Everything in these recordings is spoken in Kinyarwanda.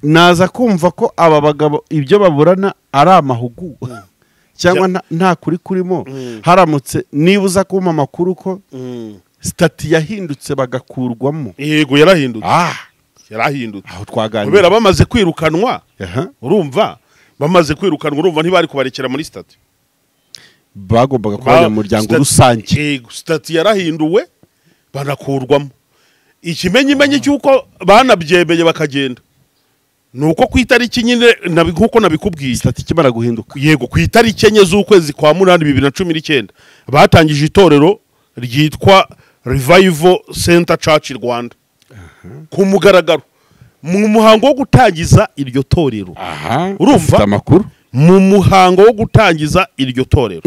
naza kumva ko aba bagabo ibyo baburana ari amahugu cyangwa nta kuri kurimo haramutse nibuza kuma amakuru ko stati yahindutse bagakurwamo. Yego yarahindutse. Yarahindutse. Aho twaganira. Kubera bamaze kwirukanwa. Urumva bamaze kwirukanwa urumva ntibari kubarekera muri stati. Bagombaga kwanya mu muryango rusange. Yego stati yarahinduwe banakurwamo. Ikimenyimenye cyuko banabyemeye bakagenda. Nuko ku itariki nyine nkuko nabikubwiye stati kimara guhinduka. Yego ku itariki enye z'ukwezi kwa 8/2019 batangije itorero ryitwa Revival Center Church Rwanda. Ku mugaragaro mu muhango wo gutangiza iryo torero. Urumva amakuru mu muhango wo gutangiza iryo torero.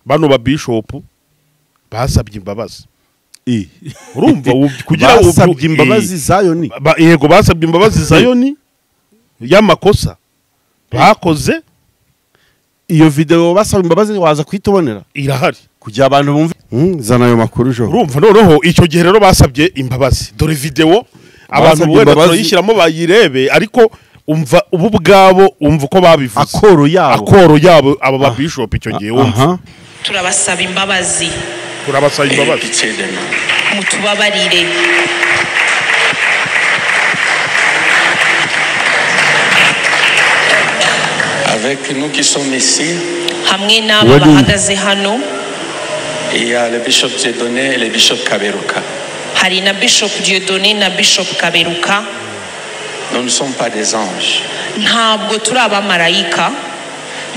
Bano ba bishop basabye imbabazi. Urumva kugira basabye imbabazi Zayoni. Yego basabye imbabazi Zayoni y'amakosa bakoze. Iyo video basaba imbabazi waza kwitubonera irahari kugira abantu bumve. Zana ayo makuru jo. Urumva noneho icyo gihe rero basabye imbabazi. Dore video abantu wenda turayishyiramo bayirebe ariko umva ubu bwabo umva uko babivuze. Akoro yabo aba ba bishop icyo gihe umva. Turabasaba imbabazi. Turabasaba imbabazi. Mutubabarire. Avec nous qui sommes ici, hamwe n'aba bahagaze hano, il y a le bishop Dieudonné et le bishop Kaberuka. Hari na bishop Dieudonné na bishop Kaberuka. Nous ne sommes pas des anges. Ntabwo turi abamarayika.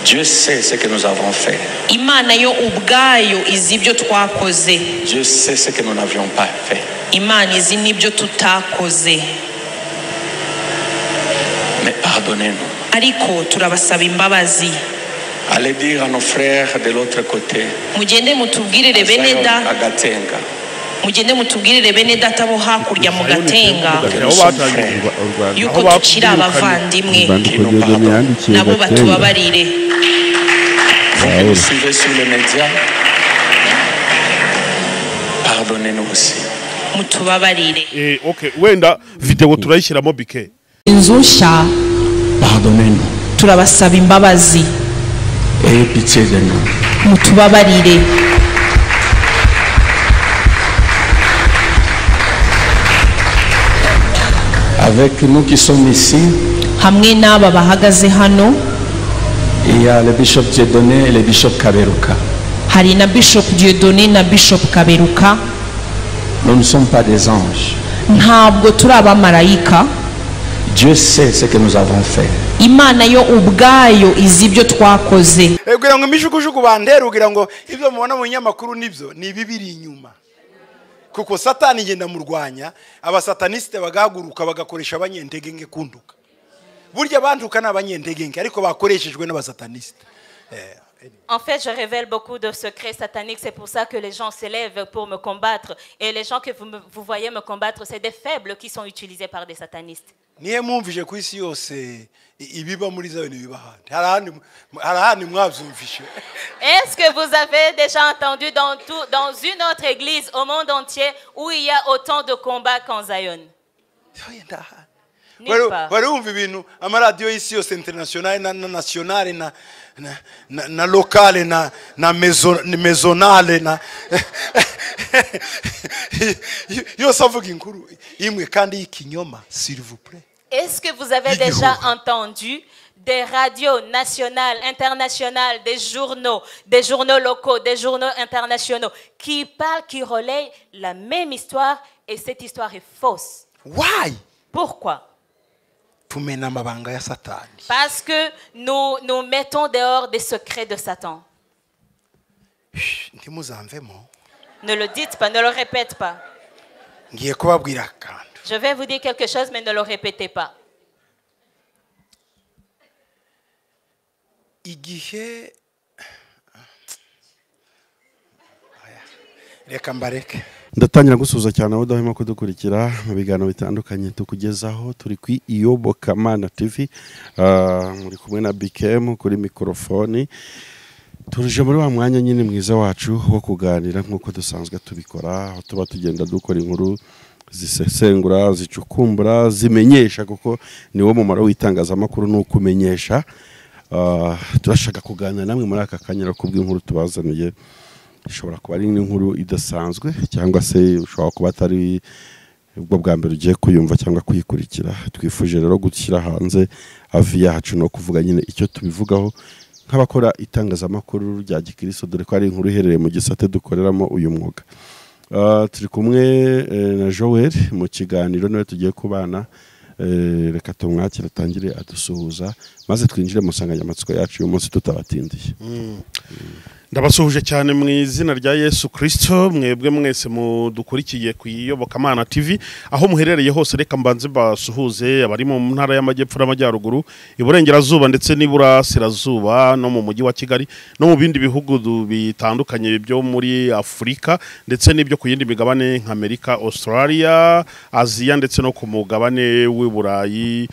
Dieu sait ce que nous avons fait. Imana yo ubwayo izi ibyo twakoze. Dieu sait ce que nous n'avions pas fait. Imana izi n'ibyo tutakoze. Mais pardonnez-nous. Ariko turabasaba imbabazi. Allez dire à nos frères de l'autre côté. Mugende mutubwirire beneda. Agatenga. Mugende mutubwirire beneda tabo hakurya mu Gatenga. Yuko tukiri abavandimwe. Nabo batubabarire. Vous suivez sur les médias. Pardonnez-nous aussi. Mutubabarire. Okay, wenda video turayishyiramo bike. Inzusha. Pardonnez-nous. Turabasaba imbabazi. Ayez pitié de nous. Mutubabarire. Avec nous qui sommes ici, hamwe n'aba bahagaze hano, il y a le bishop Dieudonné et le bishop Kaberuka. Hari na bishop Dieudonné na bishop Kaberuka. Nous ne sommes pas des anges. Ntabwo turi abamarayika. Dieu sait ce que nous avons fait. Imana yo ubwayo izi ibyo twakoze. Kugira ngo imishukushuku bandera ugira ngo ibyo mubona mu nyamakuru nibyo ni bibiri inyuma. Kuko Satani ngenda murwanya abasataniste bagahaguruka bagakoresha abanyentege kunduka. Burya banduka n'abanyentege ariko bakoreshejwe n'abasataniste. En fait, je révèle beaucoup de secrets sataniques. C'est pour ça que les gens s'élèvent pour me combattre. Et les gens que vous voyez me combattre, c'est des faibles qui sont utilisés par des satanistes. Niye mwumvije ku isi yose ibiba muri Zayoni bibahandi harahandi mwabyumvishe. Est-ce que vous avez déjà entendu dans une autre église au monde entier où il y a autant de combats qu'en Zion? Bari umva ibintu amaradiyo y'isi yose international na nationale na locale na maisonale na yose avuga inkuru imwe kandi y'ikinyoma, s'il vous plaît. Est-ce que vous avez déjà entendu des radios nationales, internationales, des journaux locaux, des journaux internationaux qui parlent, qui relayent la même histoire et cette histoire est fausse? Why? Pourquoi? Parce que nous mettons dehors des secrets de Satan. Ne le dites pas, ne le répète pas. Je vais vous dire quelque chose, mais ne le répétez pas. Ndatangira gusuza cyane aho dahema kudukurikira mu biganiro bitandukanye tukugezaho turi ku Iyobokamana TV muri kumwe na BKM kuri mikrofoni. Turije muri wa mwanya nyine mwiza wacu wo kuganira nkuko dusanzwe tubikora aho tuba tugenda dukora inkuru zisesengura, zicukumbura, zimenyesha, kuko niwo mumaro w'itangazamakuru ni ukumenyesha. Turashaka kuganira namwe muri aka kanya kubw'inkuru tubazaniye. Ishobora kuba ari inkuru idasanzwe, cyangwa se ushobora kuba atari ubwo bwa mbere ugiye kuyumva cyangwa kuyikurikira. Twifuje rero gushyira hanze avi yacu no kuvuga nyine icyo tubivugaho nk'abakora itangazamakuru rya gikristo, dore ko ari inkuru iherereye mu gisate dukoreramo uyu mwuga. Turi kumwe na Joel mu kiganiro, nawe tugiye kubana. Reka tumwakire atangire adusuhuza, maze twinjire mu nsanganyamatsiko yacu uyu munsi tutabatindiye. Ndabasuhuje cyane mu izina rya Yesu Kristo, mwebwe mwese mudukurikiye ku Iyobokamana TV aho muherereye hose. Reka mbanze basuhuze abari mu ntara y'amajyepfo n'amajyaruguru, iburengerazuba ndetse n'iburasirazuba, no mu mujyi wa Kigali no mu bindi bihugu bitandukanye byo muri Afurika, ndetse n'ibyo ku yindi migabane nka Amerika, Australia, Aziya ndetse no ku mugabane w'Iburayi.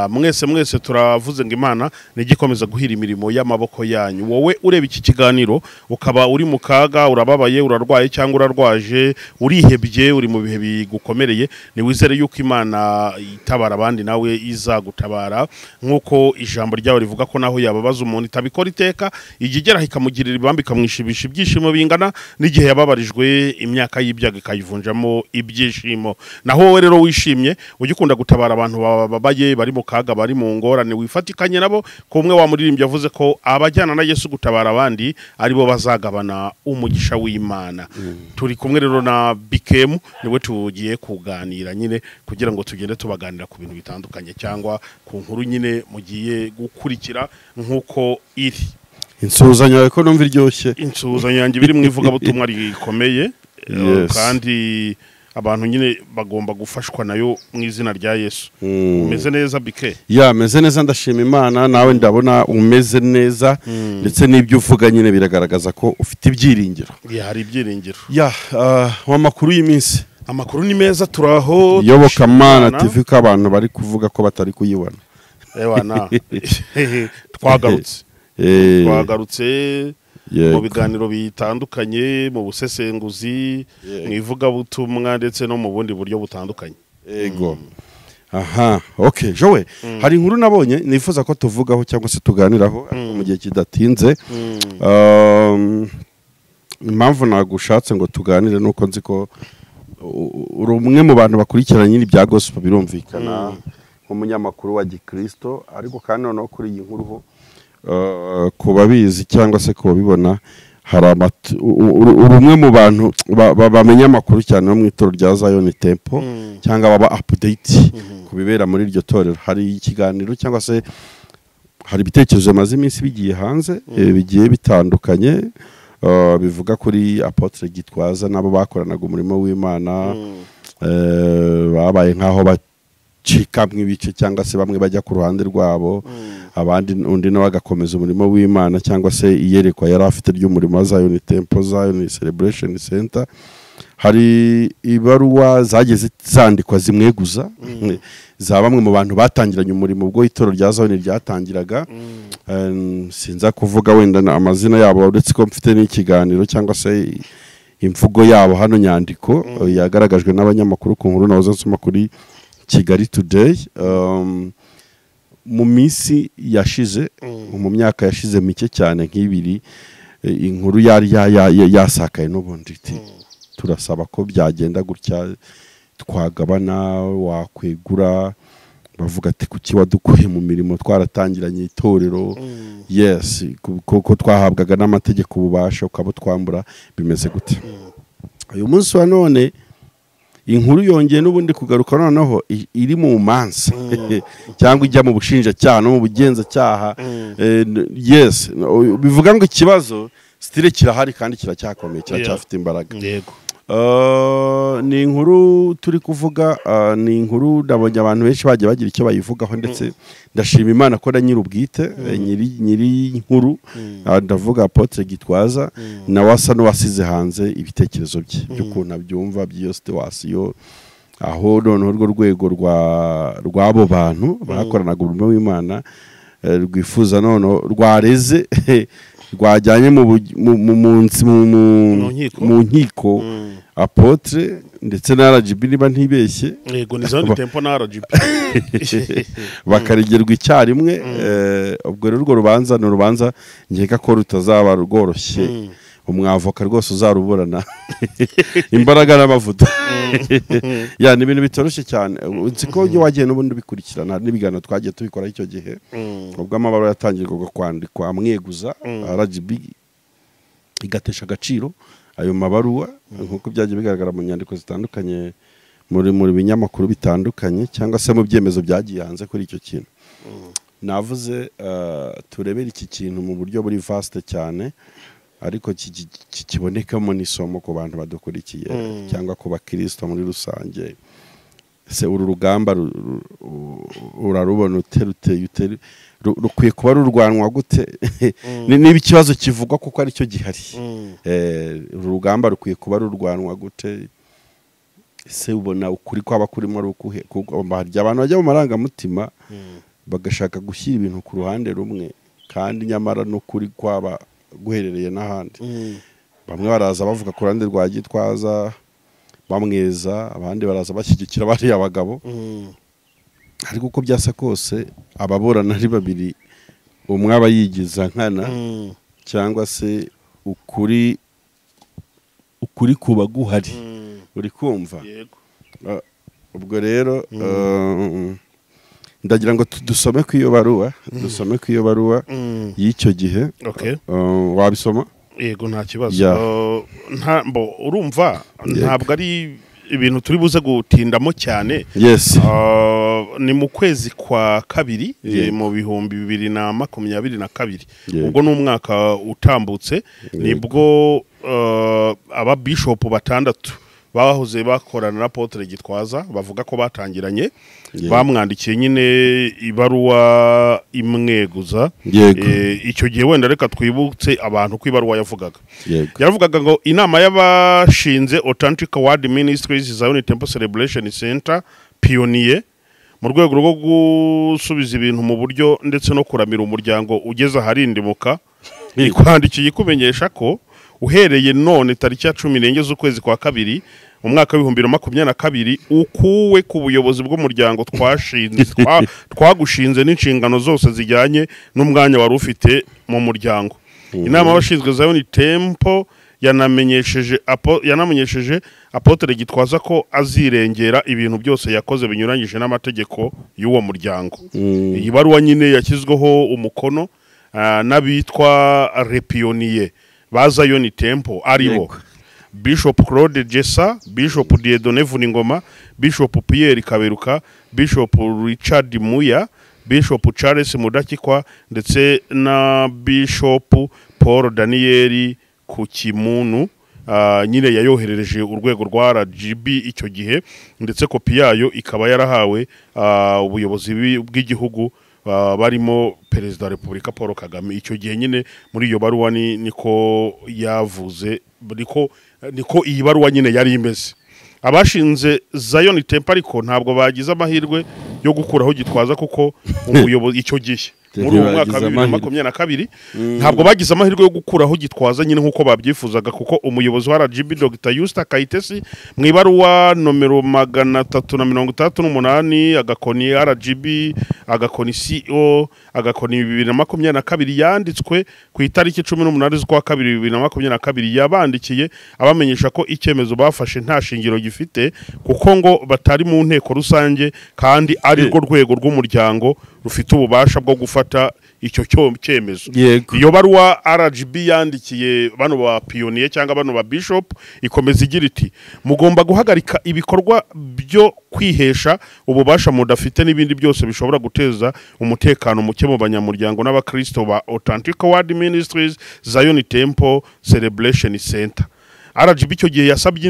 Mwese turavuze ngo Imana nigikomeza guhira imirimo y'amaboko yanyu. Wowe ureba iki kiganiro ukaba uri mu kaga, urababaye, urarwaye cyangwa urarwaje, urihebye, uri mu bihe bigukomereye, ni wizere yuko Imana itabara abandi nawe izagutabara, nkuko ijambo ryawe rivuga ko naho yababaza umuntu itabikora iteka, igigera ikamugirira ibambi ikamwishibisha ibyishimo bingana n'igihe yababarijwe imyaka y'ibyago ikayivunjamo ibyishimo. Naho wowe rero wishimye ugikunda gutabara abantu bababaye, bari mu kaga, bari mu ngorane, wifatikanye nabo, kumwe wa muririmbyi yavuze ko abajyana na Yesu gutabara abandi aribo bazagabana umugisha w'Imana. Turi kumwe rero na Bikemu, niwe tugiye kuganira nyine kugira ngo tugende tubaganira ku bintu bitandukanye cyangwa ku nkuru nyine mugiye gukurikira nkuko iri. Insuzanyo yawe ko numva iryoshye. Insuzanyo yanjye biri mu ivugabutumwa rikomeye, kandi abantu nyine bagomba gufashwa nayo mu izina rya Yesu. Umeze neza Bike? Ya, meze neza, ndashima Imana. Nawe ndabona umeze neza, ndetse n'ibyo uvuga nyine biragaragaza ko ufite ibyiringiro. Ya, hari ibyiringiro. Ya, amakuru y'iminsi. Amakuru ni meza, turaho Iyobokamana TV ko abantu bari kuvuga ko batari kuyibona. Ewana. Twagarutse mu biganiro bitandukanye, mu busesenguzi, mu ivugabutumwa ndetse no mu bundi buryo butandukanye. Yego. Aha, okay. Jowe, hari inkuru nabonye nifuza ko tuvugaho cyangwa se tuganiraho mu gihe kidatinze. Impamvu nagushatse ngo tuganire nuko nzi ko uri umwe mu bantu bakurikirana nyine ibya gospel, birumvikana nk'umunyamakuru wa gikristo, ariko kandi noneho kuri iyi nkuru ho kubabizi cyangwa se kubabibona, hari umwe mu bantu bamenya amakuru cyane mu itorero rya Zion Temple, cyangwa baba update kubibera muri iryo torero. Hari ikiganiro cyangwa se hari ibitekerezo maze iminsi bigiye hanze, bigiye bitandukanye, bivuga kuri Apotre Gitwaza nabo bakoranaga umurimo w'Imana, babaye nkaho bacikamwe ibice, cyangwa se bamwe bajya ku ruhande rwabo, abandi undi nawe agakomeza umurimo w'Imana, cyangwa se iyerekwa yari afite ry'umurimo wa Zion Temple, Zion Celebration Center. Hari ibaruwa zageze zandikwa zimweguza za bamwe mu bantu batangiranye umurimo ubwo itorero rya Zion ryatangiraga. Sinza kuvuga wenda amazina yabo, uretse ko mfite n'ikiganiro cyangwa se imvugo yabo hano nyandiko yagaragajwe n'abanyamakuru ku nkuru nazo nsoma kuri Kigali Today. Mu minsi yashize, mu myaka yashize mike cyane nk'ibiri, inkuru yari yasakaye n'ubundi. Turasaba ko byagenda gutya, twagabana, wakwegura, bavuga ati kuki wadukuye mu mirimo twaratangiranye itorero. Yes, kuko twahabwaga n'amategeko ububasha ukaba twambura, bimeze gute? Uyu munsi wa none inkuru yongeye n'ubundi kugaruka noneho iri mu manza cyangwa ijya mu bushinjacyaha no mu bugenzacyaha. Yes, bivuga ngo ikibazo stile kirahari kandi kiracyakomeye, kiracyafite imbaraga. Yego. Ni inkuru turi kuvuga, ni inkuru ndabonye abantu benshi bagiye bagira icyo bayivugaho, ndetse ndashima Imana ko na nyir'ubwite, nyiri inkuru, ndavuga Apotre Gitwaza, nawe asa n'uwasize hanze ibitekerezo bye by'ukuntu abyumva by'iyo situation, aho noneho urwo rwego rw'abo bantu bakoranaga umurimo w'Imana rwifuza noneho rwareze rwajyanye mu nkiko Apotre ndetse na RGB niba ntibeshye yego ni Zion Temple na RGB bakarigerwa icyarimwe. Ubwo rero urwo rubanza ni urubanza nkeka ko rutazaba rworoshye, umwavoka rwose uzaruburana imbaraga n'amavuta. Ya ni ibintu bitoroshye cyane, nzi ko iyo wagiye n'ubundi bikurikirana n'ibiganiro twagiye tubikora icyo gihe ubwo amabara yatangirwaga kwandikwa amweguza RGB igatesha agaciro ayo mabaruwa nkuko byagiye bigaragara mu nyandiko zitandukanye muri binyamakuru bitandukanye cyangwa se mu byemezo byagiye hanze kuri icyo kintu. Navuze turebera iki kintu mu buryo buri vaste cyane, ariko kibonekamo n'isomo ku bantu badukurikiye cyangwa ku bakristo muri rusange. Se uru rugamba urarubona uteye rukwiye kuba rurwanwa gute? Niba ikibazo kivugwa kuko ari cyo gihari, uru rugamba rukwiye kuba rurwanwa gute? Se ubona ukuri kwaba kurimo ari ukuhe? Abantu bajya mu marangamutima bagashaka gushyira ibintu ku ruhande rumwe, kandi nyamara n'ukuri kwaba guherereye n'ahandi. Bamwe baraza bavuga ku ruhande rwa Gitwaza bamweza, abandi baraza bashyigikira bari abagabo. Ariko uko byasa kose ababurana ari babiri, umwe aba yigiza nkana cyangwa se ukuri kuba guhari. Uri kumva? Ubwo rero ndagira ngo dusome ku iyo baruwa y'icyo gihe. Wabisoma? Yego nta kibazo. Urumva ntabwo ari ibintu turi buze gutindamo cyane. Yes. Ni mu kwezi kwa kabiri mu 2022 ubwo n'umwaka utambutse nibwo aba bishop batandatu bahoze bakorana na Apotre Gitwaza bavuga ko batangiranye, bamwandikiye nyine ibaruwa imweguza. Icyo gihe wenda reka twibutse abantu ko ibaruwa yavugaga. Yaravugaga ngo inama y'abashinze Authentic Word Ministries Zion Temple Celebration Center Pioneer mu rwego rwo gusubiza ibintu mu buryo ndetse no kuramira umuryango ugeze aharindimuka, ikwandikiye kumenyesha ko uhereye none tariki ya 14 z'ukwezi kwa kabiri mu mwaka wa 2022 ukuwe ku buyobozi bw'umuryango twagushinze n'inshingano zose zijyanye n'umwanya wari ufite mu muryango. Inama y'abashinzwe Zion Temple yanamenyesheje Apotre Gitwaza ko azirengera ibintu byose yakoze binyuranyije n'amategeko y'uwo muryango. Iyi baruwa nyine yashyizweho umukono n'abitwa Repionnier ba Zion Temple aribo Bishop Claude Jessa, Bishop Dieudonné Vuningoma, Bishop Pierre Kaberuka, Bishop Richard Muya, Bishop Charles Mudakikwa ndetse na Bishop Paul Daniel Kukimunu. Nyine yayoherereje urwego rwa RGB icyo gihe, ndetse kopi yayo ikaba yarahawe ubuyobozi bw'igihugu barimo Perezida wa Repubulika Paul Kagame. Icyo gihe nyine muri iyo baruwa niko yavuze, niko iyi baruwa nyine yari imeze. Abashinze Zion Temple ariko ntabwo bagize amahirwe yo gukuraho Gitwaza kuko umuyobozi icyo gihe muri umwaka wa 2022 ntabwo bagize amahirwe yo gukuraho Gitwaza nyine nkuko babyifuzaga, kuko umuyobozi wa RGB Dr. Yusta Kayitesi mu ibaruwa nomero 368 agakoni RGB agakoni CO agakoni 2022 yanditswe ku itariki 18 z'ukwa kabiri 2022 yabandikiye abamenyesha ko icyemezo bafashe nta shingiro gifite, kuko ngo batari mu nteko rusange kandi ari rwo rwego rw'umuryango rufite ububasha bwo gufata icyo cyemezo. Iyo baruwa RGB yandikiye bano ba Pioneer cyangwa bano ba Bishop ikomeza igira iti mugomba guhagarika ibikorwa byo kwihesha ububasha mudafite n'ibindi byose bishobora guteza umutekano muke mu banyamuryango n'abakristo ba Authentic Word Ministries Zion Temple Celebration Center. RGB icyo gihe yasabye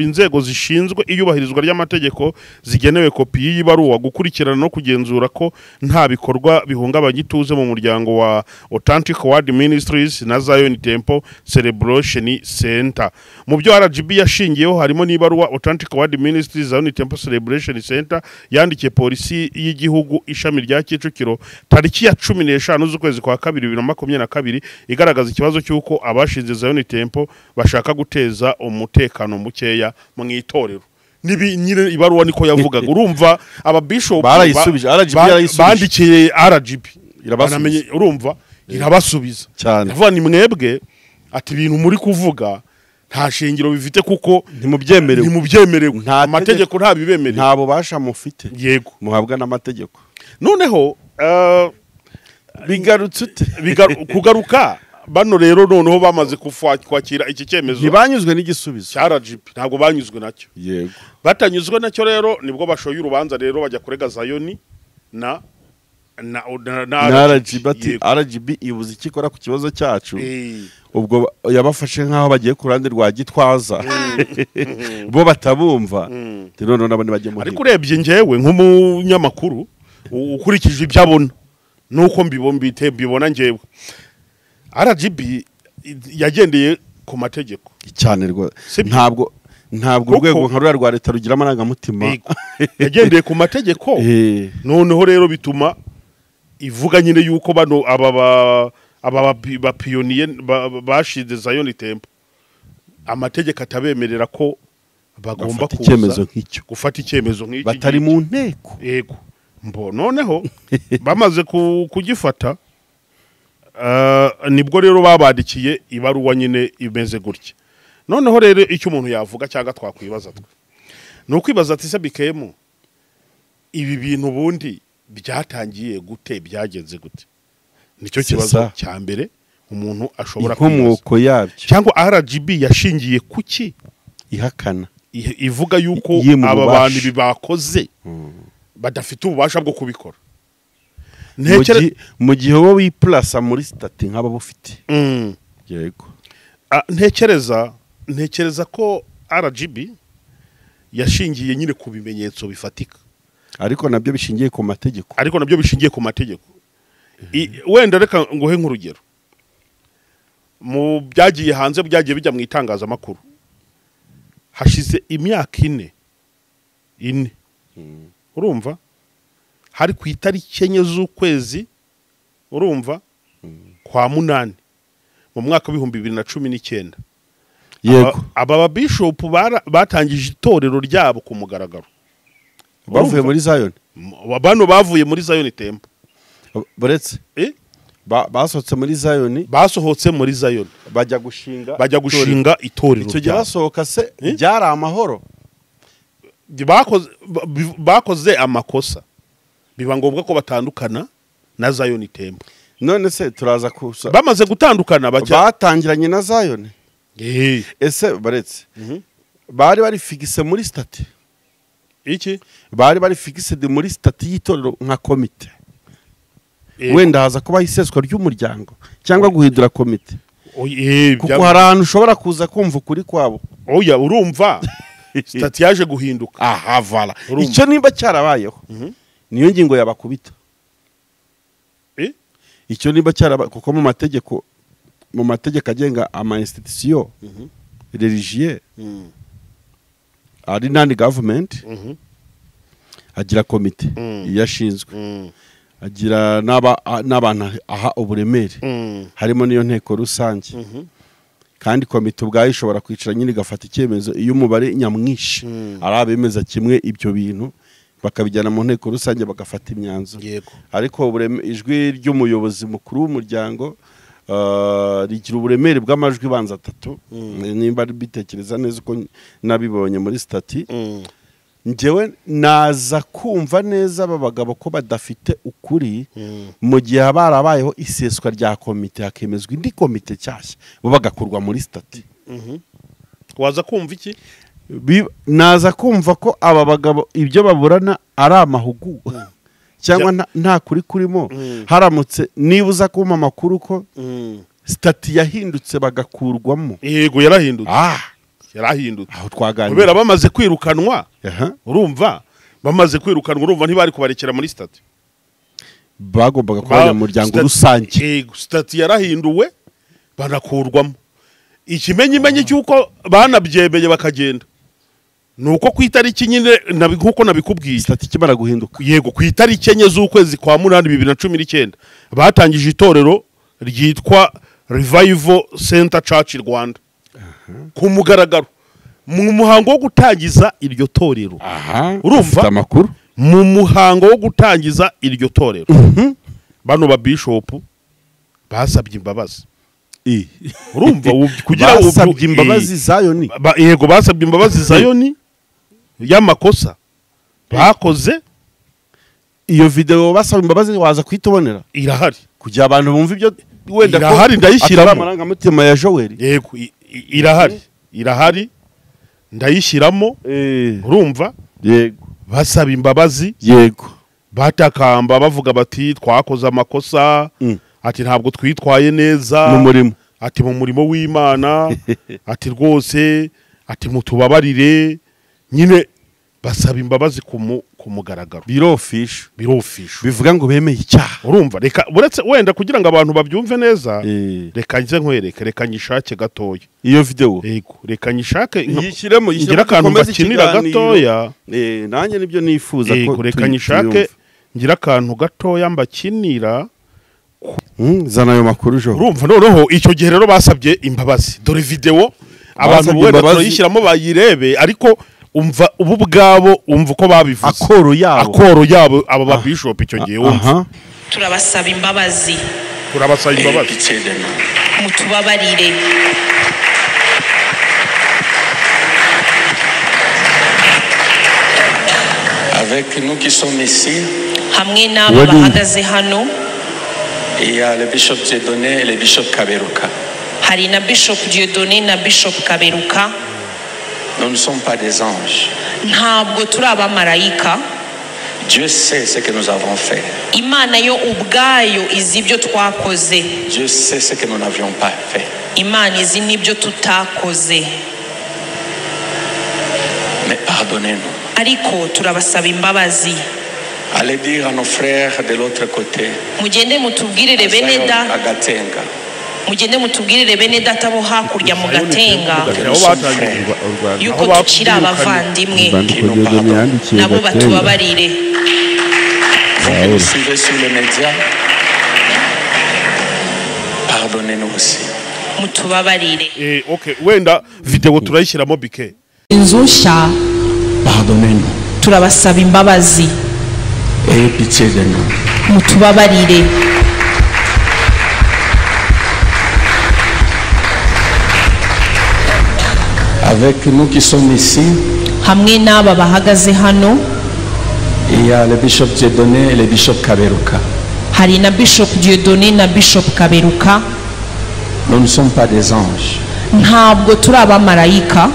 inzego zishinzwe iyubahirizwa ry'amategeko zigenewe kopi y'ibaruwa gukurikirana no kugenzura ko nta bikorwa bihungabanya ituze mu muryango wa Authentic Word Ministries na Zion Temple Celebration Center. Mu byo RGB yashingiyeho harimo n'ibaruwa Authentic Word Ministries Zion Temple Celebration Center yandikiye polisi y'igihugu ishami rya Kicukiro tariki ya 15 z'ukwezi kwa kabiri 2022 igaragaza ikibazo cy'uko abashinze Zion Temple bashaka bashaka guteza umutekano mukeya mu itorero nyine ibaruwa niko yavugaga urumva ababishop barayisubije RGB yarayisubije bandikiye RGB irabasubiza urumva irabasubiza cyane ndavuga ni mwebwe ati ibintu muri kuvuga nta shingiro bifite kuko ntimubyemerewe amategeko nta bibemerera nta bubasha mufite yego muhabwa n'amategeko noneho bigarutse kugaruka bano rero noneho bamaze kwakira iki cyemezo ntibanyuzwe n'igisubizo cya RGB ntabwo banyuzwe nacyo yego batanyuzwe nacyo rero nibwo bashoye urubanza rero bajya kurega Zayoni na RGB ati RGB ibuze ikikora ku kibazo cyacu ubwo yabafashe nk'aho bagiye ku ruhande rwa Gitwaza bo batabumva rero nabo ntibajye mu ariko urebye njyewe nk'umunyamakuru ukurikije ibyo abona nuko mbibona njyewe RGB yagendeye ku mategeko cyane rwose ntabwo urwego nka ruriya rwa leta rugira amarangamutima yagendeye ku mategeko noneho rero bituma ivuga nyine yuko bano aba bapiyoniye bashize Zion Temple amategeko atabemerera ko bagomba kuza gufata icyemezo nk'iki batari mu nteko yego noneho bamaze kugifata nibwo rero babandikiye ibaruwa nyine imeze gutya noneho rero icyo umuntu yavuga cyangwa twakwibaza ni ukwibaza ati se bikemo ibi bintu ubundi byatangiye gute byagenze gute nicyo kibazo cya mbere umuntu ashobora inkomoko yabyo cyangwa RGB yashingiye kuki ihakana ivuga yuko aba bantu bibakoze badafite ububasha bwo kubikora mu gihe wowe wiplasa muri stati nk'aba bufite yego ntekereza ko RGB yashingiye nyine ku bimenyetso bifatika ariko nabyo bishingiye ku mategeko wenda reka nguhe nk'urugero mu byagiye hanze byagiye bijya mu itangazamakuru hashize imyaka ine urumva hari ku itariki 4 z'ukwezi urumva kwa munani mu mwaka wa 2019 yego aba bishop batangije itorero ryabo ku mugaragaro bavuye muri Zion bano bavuye muri Zion Temple buretse basohotse muri Zion bajya gushinga itorero icyo gihe basohoka se byari amahoro bakoze amakosa biba ngombwa ko batandukana na Zion Temple none se turaza kusa bamaze gutandukana batangiranye na Zion ese baretse bari fikise muri stati iki bari fikise muri stati y'itorero nka komite wenda haza kuba iseswa ry'umuryango cyangwa guhindura komite kuko hari ahantu ushobora kuza kumva ukuri kwabo oya urumva stati yaje guhinduka aha vala icyo nimba cyarabayeho niyo ngingo yabakubita icyo nimba cyarabaye kuko mu mategeko agenga ama institution religieux ari nandi government agira komite yashinzwe agira n'abantu aha uburemere harimo niyo nteko rusange kandi komite ubwayo ishobora kwicara nyine igafata icyemezo iyo umubare nyamwinshi ari abemeza kimwe ibyo bintu bakabijyana mu nteko rusange bagafata imyanzuro ariko ijwi ry'umuyobozi mukuru w'umuryango rigira uburemere bw'amajwi banza 3 nimba bitekereza neza uko nabibonye muri stati njyewe naza kumva neza aba bagabo ko badafite ukuri mu gihe barabayeho iseswa rya komite hakemezwa indi komite cyashya bo bagakurwa muri stati waza kumva iki naza kumva ko aba bagabo ibyo baburana ari amahugu cyangwa nta kuri kurimo haramutse nibuza kuma amakuru ko stati yahindutse bagakurwamo yego yarahindutse aho twaganira kubera bamaze kwirukanwa urumva urumva ntibari kubarekera muri stati bagombaga kubanya mu muryango rusange yego stati yarahinduwe banakurwamo ikimenyimenyi cyuko banabyemeye bakagenda nuko ku itariki nyine nkuko nabikubwiye stati kimara guhinduka yego ku itariki 4 z'ukwezi kwa munani 2019 batangije itorero ryitwa Revival Center Church Rwanda ku mugaragaro mu muhango wo gutangiza iryo torero. Urumva amakuru mu muhango wo gutangiza iryo torero bano ba bishop basabye imbabazi. Urumva kugira basabye imbabazi Zayoni. Yego basabye imbabazi Zayoni y'amakosa bakoze. Iyo video basaba imbabazi waza kwitubonera irahari kugira abantu bumva ibyo wenda ko irahari ndayishyiramo amarangamutima ya Joel. Yego irahari ndayishyiramo. Urumva yego basaba imbabazi. Yego batakamba bavuga bati twakoze amakosa. Ati ntabwo twitwaye neza mu murimo. Ati mu murimo w'Imana. Ati rwose ati mutubabarire nyine basaba imbabazi ku mugaragaro. Birofisha bivuga ngo bemeye icyaha. Urumva reka buretse wenda kugira ngo abantu babyumve neza. Reka nze nkwereke reka nyishake gatoya iyo video. Yego reka nyishake yishyiremo ngira akantu bakinira gatoya. Nanjye nibyo nifuza ko reka nyishake ngira akantu gatoya mbakinira. Zana ayo makuru jo. Urumva noneho icyo gihe rero basabye imbabazi. Dore video abantu wenda turayishyiramo bayirebe ariko umva ubu bwabo umva uko babivuze. Akoro yabo aba ba bishop icyo gihe umva. Turabasaba imbabazi. Mutubabarire. Avec nous qui sommes ici, hamwe n'aba bahagaze hano, il y a le bishop Dieudonné et le bishop Kaberuka. Hari na bishop Dieudonné na bishop Kaberuka. Nous ne sommes pas des anges. Ntabwo turi abamarayika. Dieu sait ce que nous avons fait. Imana yo ubwayo izi ibyo twakoze. Dieu sait ce que nous n'avions pas fait. Imana izi n'ibyo tutakoze. Mais pardonnez-nous. Ariko turabasaba imbabazi. Allez dire à nos frères de l'autre côté. Mugende mutubwirire bene da. Agatenga. Mugende mutubwirire bene data bo hakurya mu Gatenga yuko tukiri abavandimwe nabo batubabarire. Vous suivez sur les médias. Pardonnez-nous aussi. Mutubabarire. Okay, wenda video turayishyiramo bike. Inzusha. Pardonnez-nous. Turabasaba imbabazi. Ayez pitié de nous. Mutubabarire. Avec nous qui sommes ici, hamwe n'aba bahagaze hano, il y a le bishop Dieudonné et le bishop Kaberuka. Hari na bishop Dieudonné na bishop Kaberuka. Nous ne sommes pas des anges. Ntabwo turi abamarayika.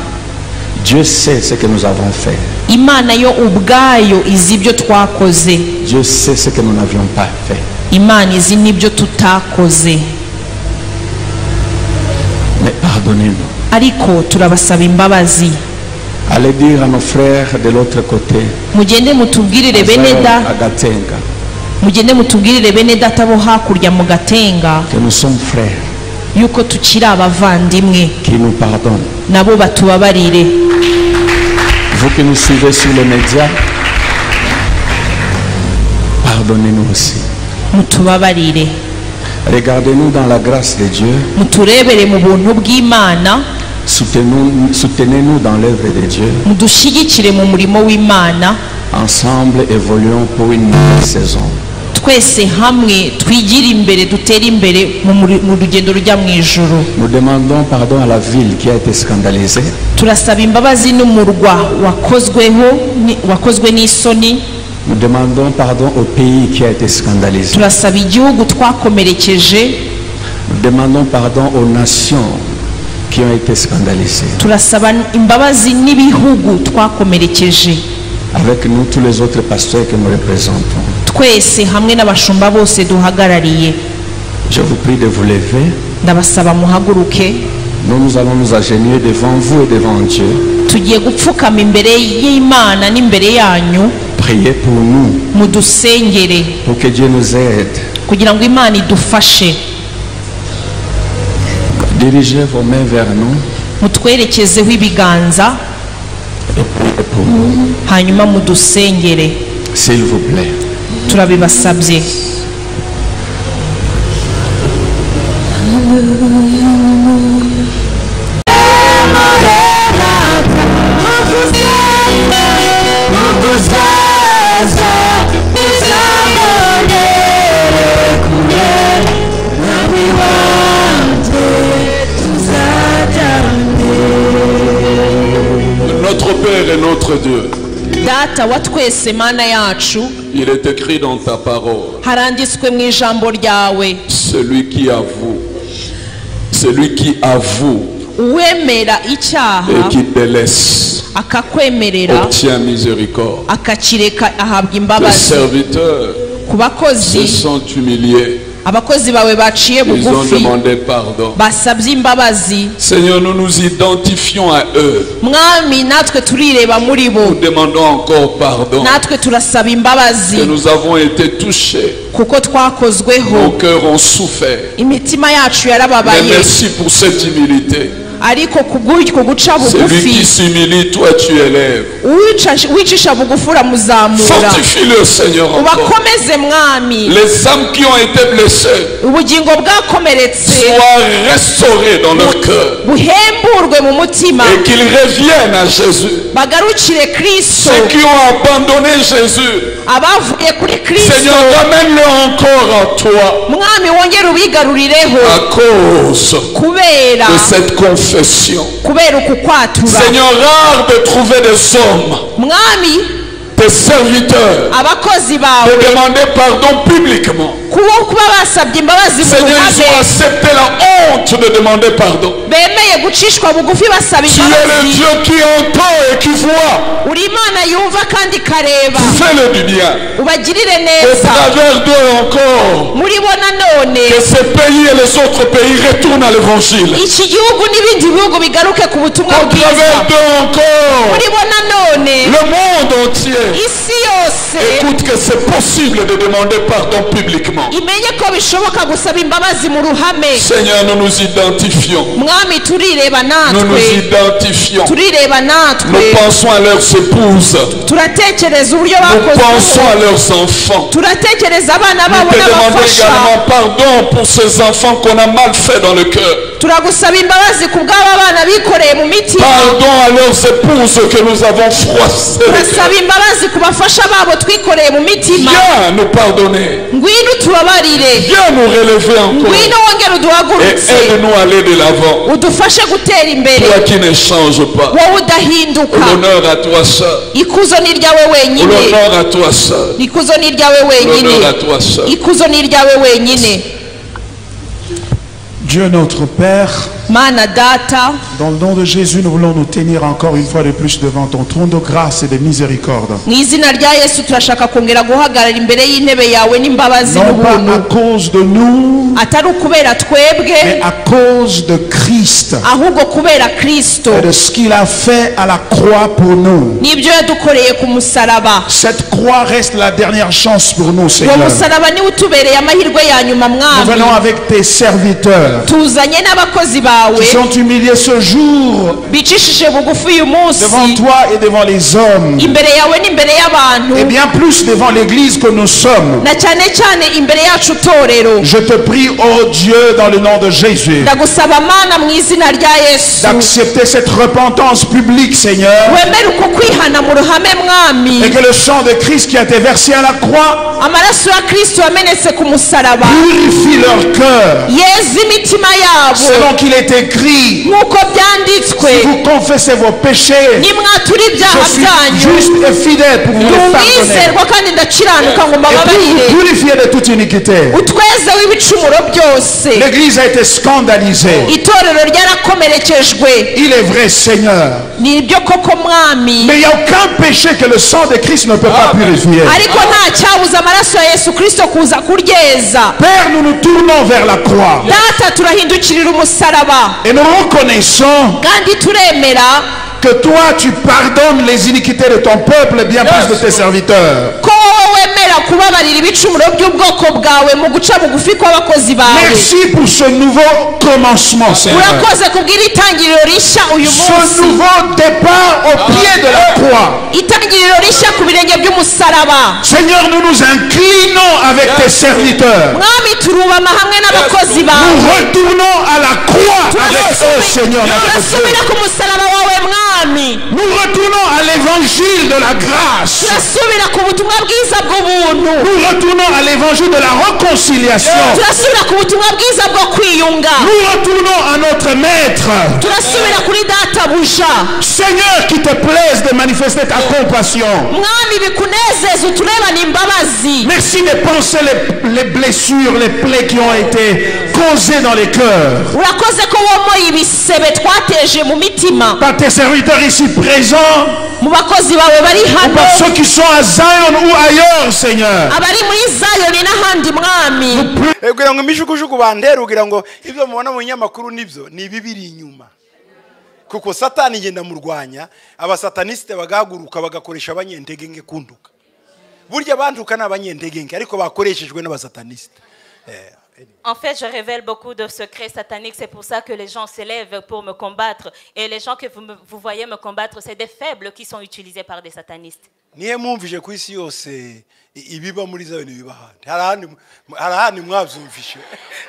Dieu sait ce que nous avons fait. Imana yo ubwayo izi ibyo twakoze. Dieu sait ce que nous n'avions pas fait. Imana izi n'ibyo tutakoze. Mais pardonnez-nous. Ariko turabasaba imbabazi. Allez dire à nos frères de l'autre côté. Mugende mutubwirire bene da. Agatenga. Mugende mutubwirire bene data bo hakurya mu Gatenga. Que nous sommes frères. Yuko tukiri abavandimwe. Qui nous pardonnent. Nabo batubabarire. Vous qui nous suivez sur les médias, pardonnez-nous aussi. Mutubabarire. Regardez-nous dans la grâce de Dieu. Muturebere mu buntu bw'Imana. Soutenez-nous dans l'œuvre de Dieu. Mudushigikire mu murimo w'Imana. Ensemble évoluons pour une nouvelle saison. Twese hamwe twigira imbere dutere imbere mu rugendo rujya mu ijuru. Nous demandons pardon à la ville qui a été scandalisée. Turasaba imbabazi n'umurwa wakozwe n'isoni. Nous demandons pardon au pays qui a été scandalisé. Turasaba igihugu twakomerekeje. Nous demandons pardon aux nations qui ont été scandalisées. Turasaba imbabazi n'ibihugu twakomerekeje. Avec nous tous les autres pasteurs que nous représentons. Twese hamwe n'abashumba bose duhagarariye. Je vous prie de vous lever. Ndabasaba muhaguruke. Nous allons nous agenouiller devant vous et devant Dieu. Tugiye gupfukama imbere y'Imana n'imbere yanyu. Priez pour nous. Mudusengere. Pour que Dieu nous aide. Kugira ngo Imana idufashe. Dirigez vos mains vers nous. Mutwerekezeho ibiganza. Hanyuma mudusengere. S'il vous plaît. Turabibasabye. data wa twese mana yacu, il est écrit dans ta parole, haranditswe mu ijambo ryawe, celui qui avoue uwemera icyaha et qui délaisse akakwemerera obtient miséricorde. akakireka ahabwa Tes imbabazi. serviteurs Ku se bakozi, sont humiliés, abakozi bawe baciye ils ont bugufi demandé pardon. basabye imbabazi. Seigneur, nous nous identifions à eux. Mwami, natwe turireba muri bo, Nous demandons encore pardon. natwe turasaba imbabazi Que nous avons été touchés. kuko Nos twakozweho, cœurs ont souffert. imitima yacu Mais yarababaye, merci pour cette humilité. ariko kubw'uko guca Celui qui bugufi, s'humilie, toi tu élèves. wicisha bugufi uramuzamura. Fortifie-le, Seigneur, encore. Ubakomeze Mwami, Les âmes qui ont été blessées ubugingo bwakomeretse soient restaurées dans leur cœur. buhemburwe mu mutima, Et qu'ils reviennent à Jésus. bagarukire Kristo. Ceux qui ont abandonné Jésus, Abavuye kuri Kristo, Seigneur, ramène-le encore à toi. Mwami wongere ubigarurireho À cause kubera de cette confession. kubera uku kwatura. Seigneur, rare de trouver des hommes, Mwami, des serviteurs, abakozi de bawe demander pardon publiquement. kuba basabye imbabazi mu Seigneur, ils ont ruhame, accepté la honte de demander pardon. bemeye gucishwa bugufi basaba Tu es le imbabazi. Dieu qui entend et qui voit. Uri Imana yumva kandi ikareba, Fais-le du bien. ubagirire Au neza. travers d'eux encore, Muri bo nanone que ces pays et les autres pays retournent à l'évangile. iki gihugu n'ibindi bihugu bigaruke ku butumwa Au travers bwiza. d'eux encore, Muri bo nanone le monde entier isi yose écoute que c'est possible de demander pardon publiquement. imenye ko bishoboka gusaba imbabazi mu ruhame. Seigneur, nous nous identifions. Mwami, turireba Nous nous natwe, identifions. turireba natwe, Nous pensons à leurs épouses. turatekereza uburyo Nous pensons bakoze, à leurs enfants. turatekereza abana Nous babo te demandons n'abafasha. également pardon pour ces enfants qu'on a mal fait dans le cœur. Turagusaba imbabazi ku bw'aba bana bikoreye mu mitima. Pardon à leurs épouses que nous avons froissées. Turasaba imbabazi ku bafasha babo twikoreye mu mitima. Viens nous pardonner. Ngwino tubabarire, Viens nous relever encore. ngwino wongere Et uduhagurutse, aide-nous à aller de l'avant. udufashe gutera imbere, Toi qui ne changes pas. wowe udahinduka. L'honneur à toi seul. Ikuzo ni iryawe wenyine, L'honneur à toi seul. ikuzo ni iryawe wenyine, L'honneur à toi seul. ikuzo ni iryawe wenyine. Dieu notre Père, Mana Data, dans le nom de Jésus, nous voulons nous tenir encore une fois de plus devant ton trône de grâce et de miséricorde. mu izina rya Yesu turashaka kongera guhagarara imbere y'intebe yawe n'imbabazi Non pas à n'ubuntu, cause de nous, atari ukubera mais twebwe, à cause de Christ ahubwo kubera Kristo et de ce qu'il a fait à la croix pour nous. n'ibyo yadukoreye ku musaraba. Cette croix reste la dernière chance pour nous, Uwo Seigneur. musaraba niwo utubereye amahirwe ya nyuma Nous Mwami. venons avec tes serviteurs Tuzanye n'abakozi bawe qui sont humiliés ce jour bicishije bugufi uyu devant munsi toi et devant les hommes, imbere yawe n'imbere y'abantu, et bien plus devant l'église que nous sommes. na cyane cyane imbere yacu torero. Je te prie, oh Dieu, dans le nom de Jésus, Ndagusaba Mana mu izina rya Yesu, d'accepter cette repentance publique, Seigneur, wemere uko kwihana mu ruhame Mwami. et que le sang de Christ qui a été versé à la croix Amaraso ya Kristo yamenetse ku musaraba purifie leur cœur, yeza imitima yabo selon qu'il est écrit. nk'uko byanditswe. Si vous confessez vos péchés, Nimwatura ibyaha je suis byanyu, juste et fidèle pour vous les pardonner ndumwizerwa kandi ndakiranuka ngo et pour mbababarire, vous purifier de toute iniquité. utweze w'ibicumuro byose. L'église a été scandalisée. Itorero ryarakomerekejwe. Il est vrai, Seigneur, Ni ibyo koko Mwami, mais il n'y a aucun péché que le sang de Christ ne peut pas purifier. ariko nta cyabuza amaraso ya Yesu Kristo kuza kuryeza. Père, nous nous tournons vers la croix Data, turahindukirira umusaraba et nous reconnaissons kandi turemera que toi tu pardonnes les iniquités de ton peuple et bien plus de tes serviteurs. ko wowe wemera kubabarira ibicumuro by'ubwoko bwawe mu guca bugufi kw'abakozi bawe. Merci pour ce nouveau commencement, Seigneur. Urakoze kubwira itangiriro rishya uyu Ce munsi, nouveau départ au pied de la croix. itangiriro rishya ku birenge by'umusaraba. Seigneur, nous nous inclinons avec tes serviteurs. Mwami, turubama hamwe n'abakozi Nous bawe, retournons à la croix avec eux, Seigneur. notre Dieu. turasubira ku musaraba wawe mwami. Nous retournons à l'évangile de la grâce. Turasubira ku butumwa bwiza bw'ubuntu. Nous retournons à l'évangile de la réconciliation. Turasubira ku butumwa bwiza bwo kwiyunga. Nous retournons à notre maître. Turasubira kuri databuja. Seigneur, qu'il te plaise de manifester ta compassion. Mwami bikunezeza uturebana imbabazi. Merci de penser les blessures, les plaies qui ont été causées dans les cœurs. Urakoze ko womoye ibisebe twateje mu mitima. Par tes serviteurs ici présents, Mu bakozi bawe bari ou hano. par ceux qui sont à Zion ou ailleurs, Seigneur. Abari muri Zayoni n'ahandi mwami. kugira ngo imijugujugu bandera ugira ngo ibyo mubona mu nyamakuru nibyo ni ibibiri inyuma. Kuko satani ngenda murwanya, abasatanisite bagahaguruka bagakoresha abanyentege nke kunduka. Burya banduka n'abanyentege nke ariko bakoreshejwe n'abasatanisite. En fait, je révèle beaucoup de secrets sataniques. C'est pour ça que les gens s'élèvent pour me combattre. Et les gens que vous voyez me combattre, c'est des faibles qui sont utilisés par des satanistes. Niye mwumvije ku isi yose ibiba muri Zayoni biba handi. Harahandi mwavyumvishe.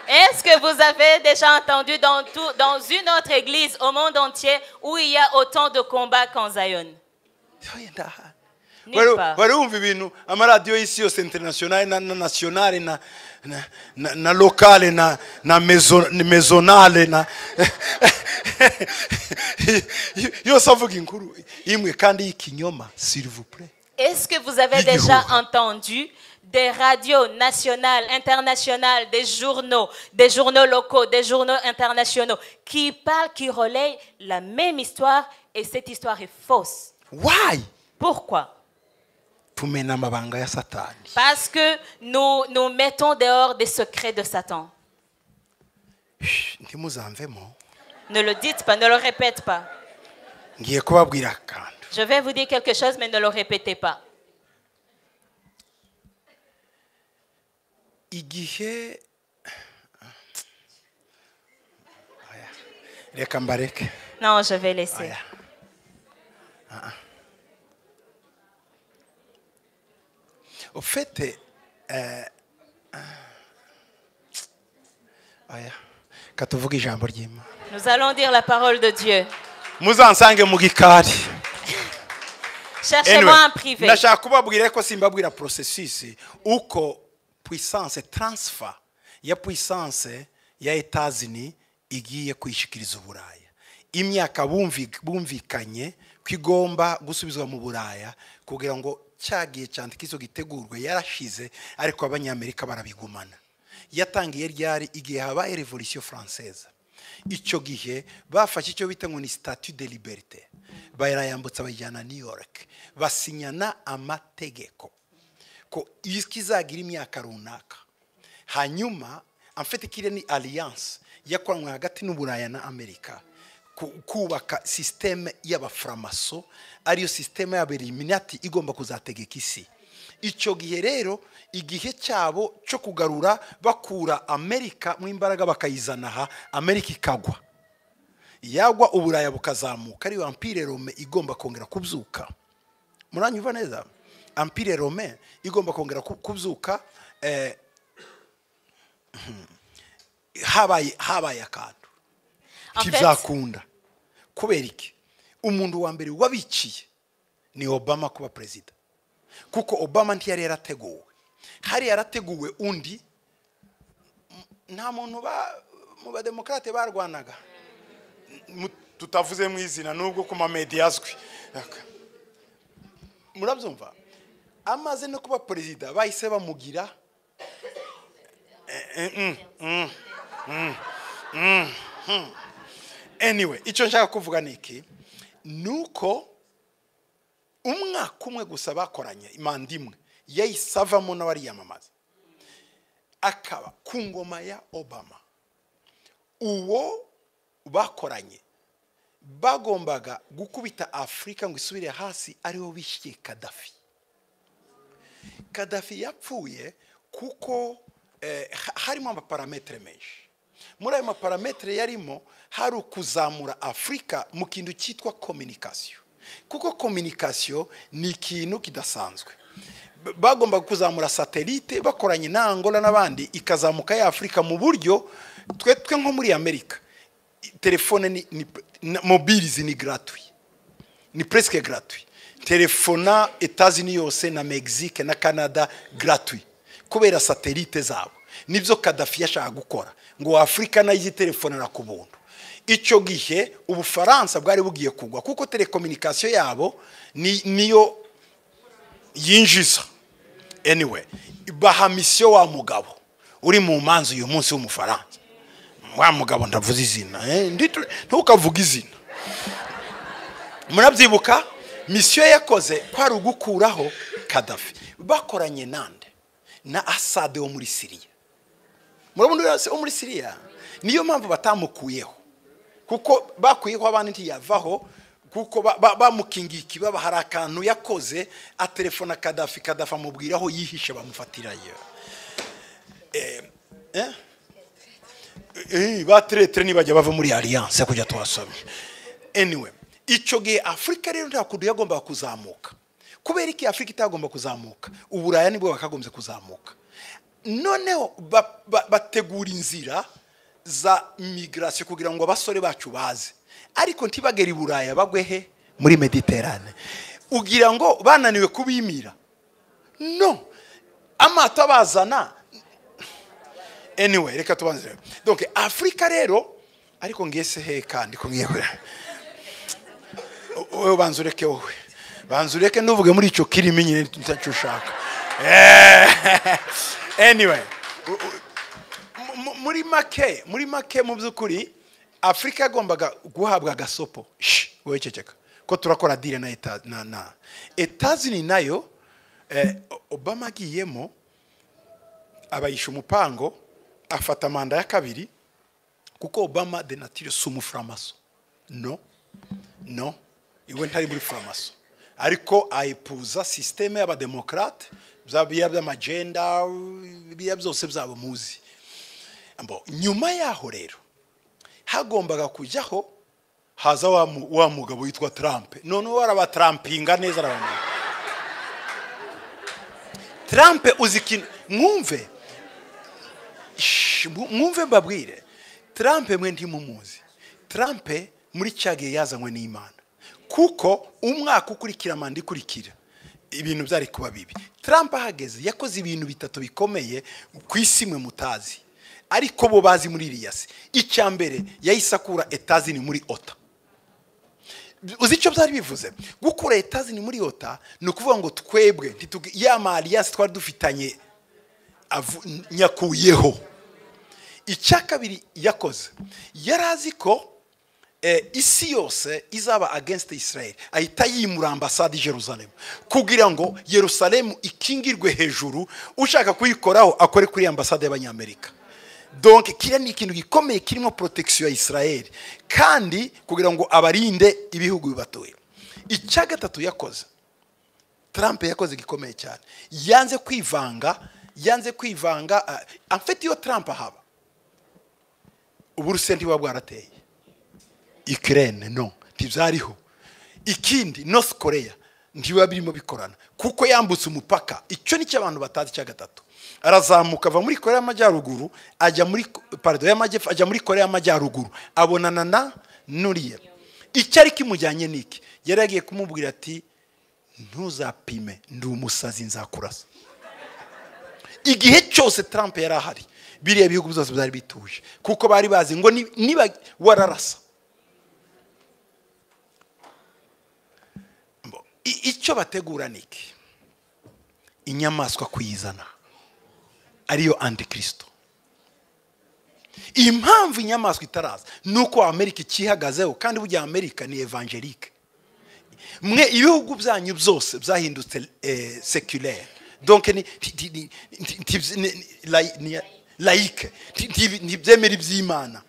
Est-ce que vous avez déjà entendu dans une autre église au monde entier où il y a autant de combats qu'en Zion? Nulle part. Wari wumva ibintu amaradiyo y'isi yose internationale na nationale na locale na maisonale na yose avuga inkuru imwe kandi y'ikinyoma, s'il vous plaît. Est-ce que vous avez déjà entendu des radios nationales, internationales, des journaux locaux, des journaux internationaux qui parlent, qui relayent la même histoire et cette histoire est fausse? Why? Pourquoi? Tumena amabanga ya Satani. Parce que nous mettons dehors des secrets de Satan. Ntimuzamvemo. Ne le dites pas, ne le répète pas. Ngiye kubabwira akantu. Je vais vous dire quelque chose, mais ne le répétez pas. Igihe reka mbareke. Non, je vais laisser. Au fait, katuvuga ijambo ry'Imana. Nous allons dire la parole de Dieu. Muzansange mu gikari. Cherchez-moi en privé. Ndashaka kubabwira ko simbabwira processus uko puissance transfer ya puissance ya Etats-Unis igiye kwishikiriza Uburaya. Imyaka bumvikanye kwigomba gusubizwa mu Buraya kugira ngo cyagiye cyandikizo gitegurwe yarashize ariko abanyamerika barabigumana. Yatangiye ryari igihe habaye Revolution Française. Icyo gihe bafashe icyo bita ngo ni statut de liberté. Bayirayambutsa bayijyana New York. Basinyana amategeko ko ikizagira imyaka runaka. Hanyuma amfite kire ni alliance yakoranywe hagati n'Uburaya na Amerika kubaka systeme y'abaframaso ariyo systeme y'Illuminati igomba kuzategeka isi. Icyo gihe rero igihe cyabo cyo kugarura bakura Amerika mu imbaraga bakayizana ha Amerika ikagwa. Yagwa Uburaya bukazamuka ariyo Empire Rome igomba kongera kubyuka. Muranyumva neza? Empire Rome igomba kongera kubyuka habaye akantu kizakunda. Kubera iki? Umuntu wa mbere wabiciye ni Obama kuba president. Kuko Obama ntiyari yarateguwe. Hari yarateguwe undi nta muntu mu bademokrate barwanaga. Tutavuze mu izina nubwo kuma media azwi. Murabyumva? Amaze no kuba president bahise bamugira Anyway, icyo nshaka kuvuga niki nuko umwaka umwe gusa bakoranye imanda imwe yayisavamo n'abari yamamaza akaba ku ngoma ya Obama. Uwo bakoranye bagombaga gukubita Afrika ngo isubire hasi ariho bishiye Gaddafi. Gaddafi yapfuye kuko harimo amaparametre menshi. Muri ayo maparametre yarimo hari ukuzamura Afrika mu kintu cyitwa communication. Kuko communication ni ikintu kidasanzwe. Bagomba kuzamura satellite bakoranye na Angola n'abandi ikazamuka ya Afrika mu buryo twe nko muri Amerika telefone ni mobiles ni gratuit. ni presque gratuit. Telefona Etats-Unis yose na Mexique na Canada gratuit kubera satellite zabo. Nibyo Gaddafi yashaka gukora ngo Afrika nayo telefonera ku buntu. Icyo gihe Ubufaransa bwari bugiye kugwa kuko telecommunication yabo niyo yinjiza. Anyway, baha mission wa mugabo uri mu manzu uyu munsi w'Umufaransa. Wa mugabo ndavuze izina ntukavuga izina. Murabyibuka mission yakoze kwari ugukuraho Gaddafi. Bakoranye nande na Assad wo muri Syria. Murabona wo muri Syria niyo mpamvu batamukuyeho kuko bakuyeho abandi ntiyavaho kuko bamukingiye ikibaba hari akantu yakoze atelefona Gaddafi amubwiraho yihishe bamufatirayo. Batretre nibajya bava muri alliance kujya twasomye. Anyway, icyo gihe Afrika rero nta kudu yagomba kuzamuka. Kubera iki Afrika itagomba kuzamuka? Uburaya nibwo bakagombye kuzamuka. Noneho bategura inzira za migration kugira ngo abasore bacu baze. Ariko ntibagera Iburaya bagwehe muri Mediterane. Ugira ngo bananiwe kubimira. No. Amato abazana. Anyway, reka tubanze. Donc Afrika rero ariko ngese he kandi ko ngiye. Oyo banzureke wowe. Banzureke nduvuge muri ico kirimi nyine ntacyo ushaka. Anyway, muri make mu byukuri Afrika yagombaga guhabwa gasopo. Wowe ceceka ko turakora deal na Etats-Unis nayo Obama agiyemo abayisha umupango afata manda ya kabiri kuko Obama de nature sumuframaso. No iwe ntari muri framaso ariko ayipuza systeme y'abademokrate by'amagenda byose byabo muzi. Nyuma yaho rero hagombaga kujyaho haza wa mugabo witwa Trump. None warabatrampinga neza arabana. Trump uzikin mwumve babwire Trump mwe ntimumuzi. Trump muri cyage yazanywe n'Imana kuko umwaka ukurikira manda ikurikira ibintu byari kuba bibi. Trump ahageze yakoze ibintu bitatu bikomeye ku isi mwe mutazi ariko bo bazi muri Iriasi. Icyambere yayisakura Etats-Unis muri OTA. Uzi icyo byari bivuze gukura Etats-Unis muri OTA no kuvuga ngo twebwe ya alliance twari dufitanye nyakuyeho. Icya kabiri yakoze yarazi ko isi yose izaba against Israel ahita yimura ambassade Jerusalem kugira ngo Jerusalem ikingirwe hejuru ushaka kuyikoraho akore kuri ambassade y'Abanyamerika. Donc kiriya ni ikintu gikomeye kirimo protection ya Israel kandi kugira ngo abarinde ibihugu bibatuye. Icya gatatu yakoze Trump yakoze gikomeye cyane yanze kwivanga amfite iyo Trump haba Uburusiya ntiwa bwarateye Ukraine no tibyariho. Ikindi North Korea ntiwa birimo bikorana kuko yambutse umupaka. Icyo ni cyo abantu batazi. Cya gatatu arazamuka ava muri Korea y'Amajyaruguru ajya muri y'Amajyepfo ajya muri Korea y'Amajyaruguru abonana na Nuriye. Icyo ari kimujyanye niki yaragiye kumubwira ati ntuzapime ndi umusazi nzakurasa. Igihe cyose Trump yari ahari biriya bihugu byose byari bituje kuko bari bazi ngo niba wararasa. Icyo bategura niki inyamaswa kuyizana ariyo Antikristo. Impamvu inyamaswa itaraza nuko Amerika ikihagazeho kandi burya Amerika ni evangelique. Mwe ibihugu byanyu byose byahindutse séculaire. Donc ni laïque ntibyemera iby'Imana.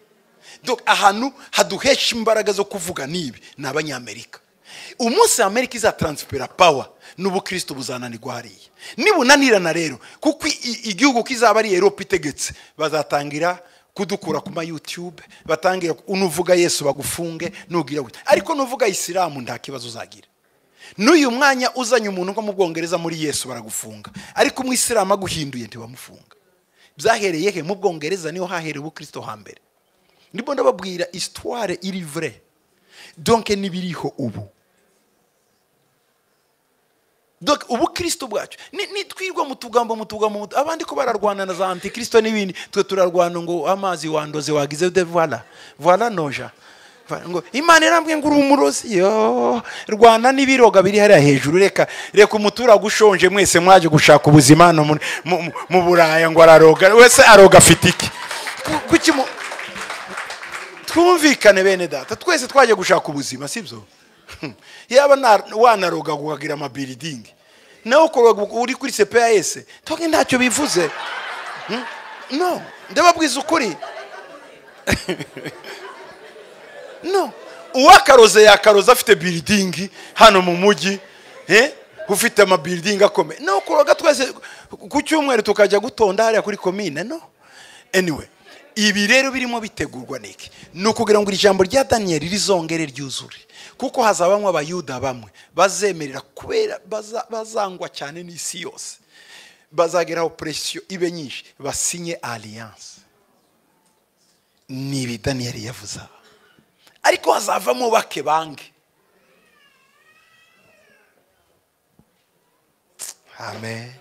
Donc ahantu haduhesha imbaraga zo kuvuga nibi n'Abanyamerika. Umunsi Amerika izatransfera power n'ubukristo buzananirwa hariya. Nibunanirana rero kuko igihugu kizaba ari Europe itegetse bazatangira kudukura kuma YouTube batangira unuvuga Yesu bagufunge nugira gute. Ariko nuvuga Islam nta kibazo uzagira. N'uyu mwanya uzanye umuntu nko mu Bwongereza muri Yesu baragufunga. Ariko mu Islam aguhinduye ntibamufunga. Byahereye he mu Bwongereza niho hahereye ubukristo hambere. Ndipo ndababwira histoire iri vrai. Donc nibiriho ubu. donc ubukristo bwacu nitwirwa mu tugambo abandi ko bararwana na za antikristo n'ibindi twe turarwana ngo amazi wandoze wagize de voilà noja ngo Imana irambwe ngo uri umurozi yo rwana n'ibiroga biri hariya hejuru reka umutura gushonje mwese mwaje gushaka ubuzima no mu Buraya ngo araroga wese aroga afite iki kuki twumvikane bene data twese twaje gushaka ubuzima sibyo yaba wanaroga guhagira amabuilding nawe uri kuri CPAS toke ntacyo bivuze no ndababwiza ukuri no uwakaroze yakaroza afite building hano mu mujyi ufite ama building akomeye no kuroga twese ku cyumweru tukajya gutonda hariya kuri commune no anyway ibi rero birimo bitegurwa niki nukugira ngo ijambo rya Daniel rizongere ryuzure kuko hazabamwe abayuda bamwe bazemerera kubera bazangwa cyane n'isi yose bazageraho pressure ibe nyinshi basinye alliance nibi Daniel yavuze ariko hazavamo bake bange amen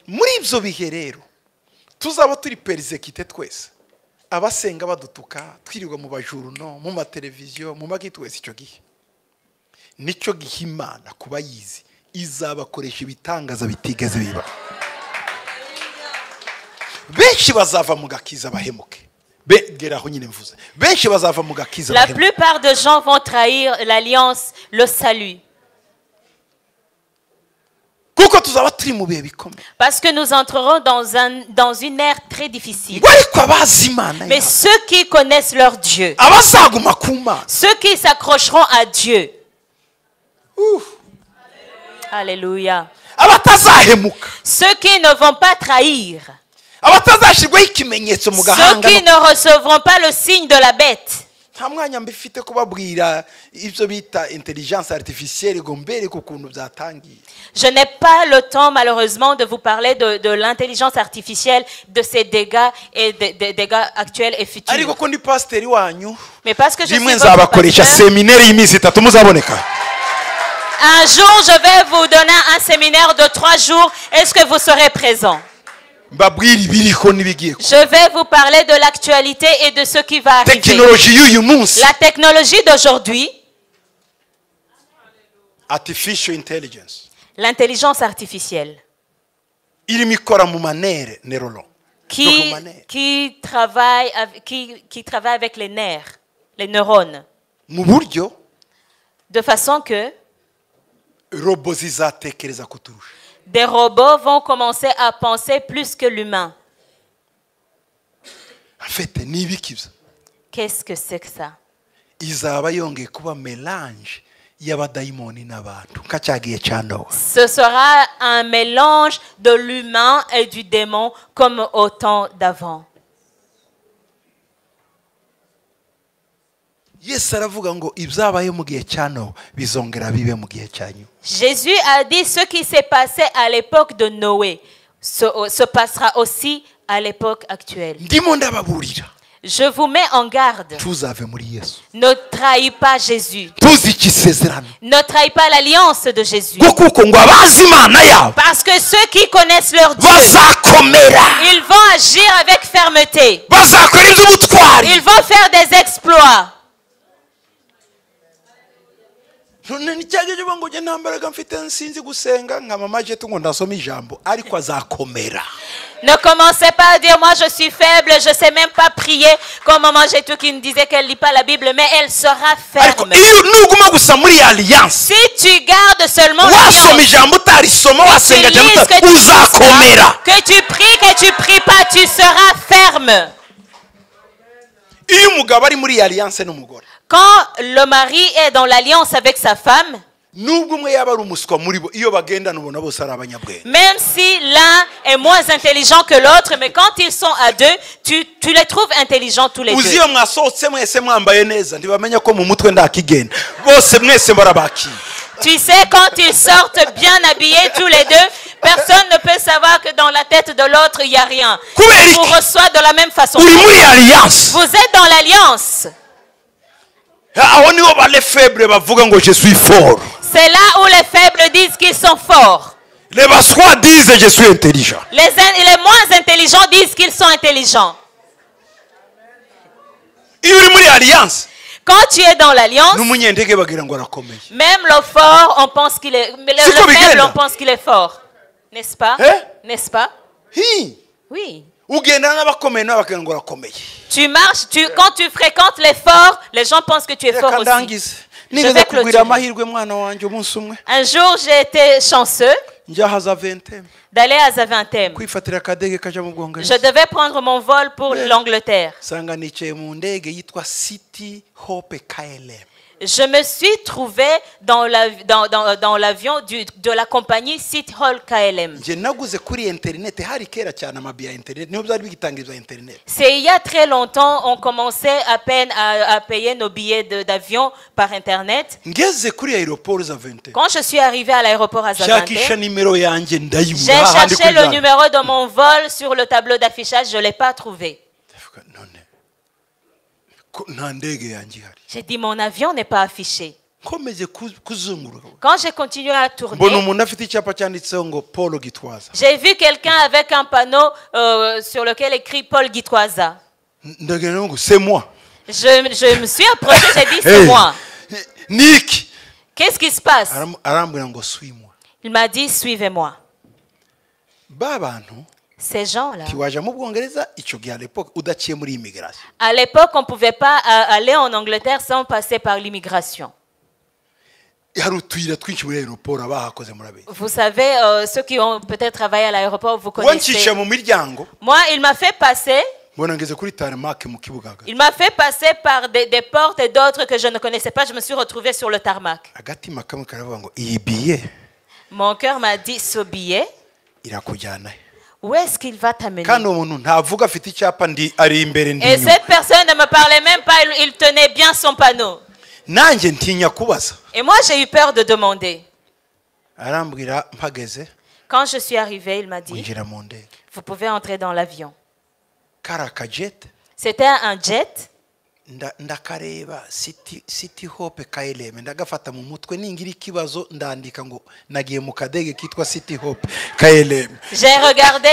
muri ibyo bihe rero tuzaba turi perezekite twese abasenga badutuka twirirwa mu bajuru no mu mateleviziyo mu magitwese icyo gihe nicyo gihe Imana kuba yizi izabakoresha ibitangaza bitigeze biba benshi bazava mu gakiza bahemuke begeraho nyine mvuze benshi bazava mu gakiza la plupart de gens vont trahir l'alliance le salut parce que nous entrerons dans une ère très difficile. Mais ceux qui connaissent leur Dieu, ceux qui s'accrocheront à Dieu, alléluia, ceux qui ne vont pas trahir, ceux qui ne recevront pas le signe de la bête. Je n'ai pas le temps malheureusement de vous parler de l'intelligence artificielle, de ses dégâts et des dégâts actuels et futurs. Mais parce que je suis votre pasteur, un jour je vais vous donner un séminaire de 3 jours. Est-ce que vous serez présents? Je vais vous parler de l'actualité et de ce qui va arriver. La technologie d'aujourd'hui, l'intelligence artificielle, qui travaille avec les nerfs, les neurones, de façon que des robots vont commencer à penser plus que l'humain. Qu'est-ce que c'est que ça? Ce sera un mélange de l'humain et du démon comme au temps d'avant. Jésus a dit ce qui s'est passé à l'époque de Noé se passera aussi à l'époque actuelle. Je vous mets en garde. Ne trahis pas Jésus. Ne trahis pas l'alliance de Jésus. Parce que ceux qui connaissent leur Dieu, ils vont agir avec fermeté. Ils vont faire des exploits. Ne commencez pas à dire moi je suis faible, je ne sais même pas prier, comme maman Jetou qui me disait qu'elle ne lit pas la Bible, mais elle sera ferme. Si tu gardes seulement que tu pries, que tu pries pas, tu seras ferme. Quand le mari est dans l'alliance avec sa femme, même si l'un est moins intelligent que l'autre, mais quand ils sont à deux, tu les trouves intelligents tous les deux. Tu sais, quand ils sortent bien habillés tous les deux, personne ne peut savoir que dans la tête de l'autre, il n'y a rien. Ils vous reçoivent de la même façon. Vous êtes dans l'alliance. aho niho bale faible bavuga ngo je suis fort. C'est là où les faibles disent qu'ils sont forts. Les baswa disent je suis intelligent. Les moins intelligents disent qu'ils sont intelligents. Iyo uri muri alliance, quand tu es dans l'alliance, n'umunyendege bagira ngo arakomeye. même le fort, on pense qu'il est... Mais le faible, on pense qu'il est fort. N'est-ce pas? N'est-ce pas? Oui. Tu marches, quand tu fréquentes les forts, les gens pensent que tu es fort aussi. Je vais clôturer. Un jour, j'ai été chanceux d'aller à Zaventem. Je devais prendre mon vol pour l'Angleterre. Je me suis trouvé dans l'avion de la compagnie City Hall KLM. C'est il y a très longtemps, on commençait à peine à payer nos billets d'avion par Internet. Quand je suis arrivé à l'aéroport à Zaventem, j'ai cherché le numéro de mon vol sur le tableau d'affichage, je ne l'ai pas trouvé. J'ai dit, mon avion n'est pas affiché. Quand j'ai continué à tourner, j'ai vu quelqu'un avec un panneau sur lequel écrit Paul Gitwaza. C'est moi. Je me suis approché, j'ai dit, c'est moi. Nick, qu'est-ce qui se passe? Il m'a dit, suivez-moi. Ces gens-là, à l'époque, on ne pouvait pas aller en Angleterre sans passer par l'immigration. Vous savez, ceux qui ont peut-être travaillé à l'aéroport, vous connaissez. Moi, il m'a fait passer. Il m'a fait passer par des portes et d'autres que je ne connaissais pas. Je me suis retrouvé sur le tarmac. Mon cœur m'a dit, ce billet, où est-ce qu'il va t'amener? Et cette personne ne me parlait même pas, il tenait bien son panneau. Et moi, j'ai eu peur de demander. Quand je suis arrivé, il m'a dit, vous pouvez entrer dans l'avion. C'était un jet. ndakareba City Hope KLM ndagafata mu mutwe ningira ikibazo ndandika ngo nagiye mu kadege kitwa City Hope KLM. J'ai regardé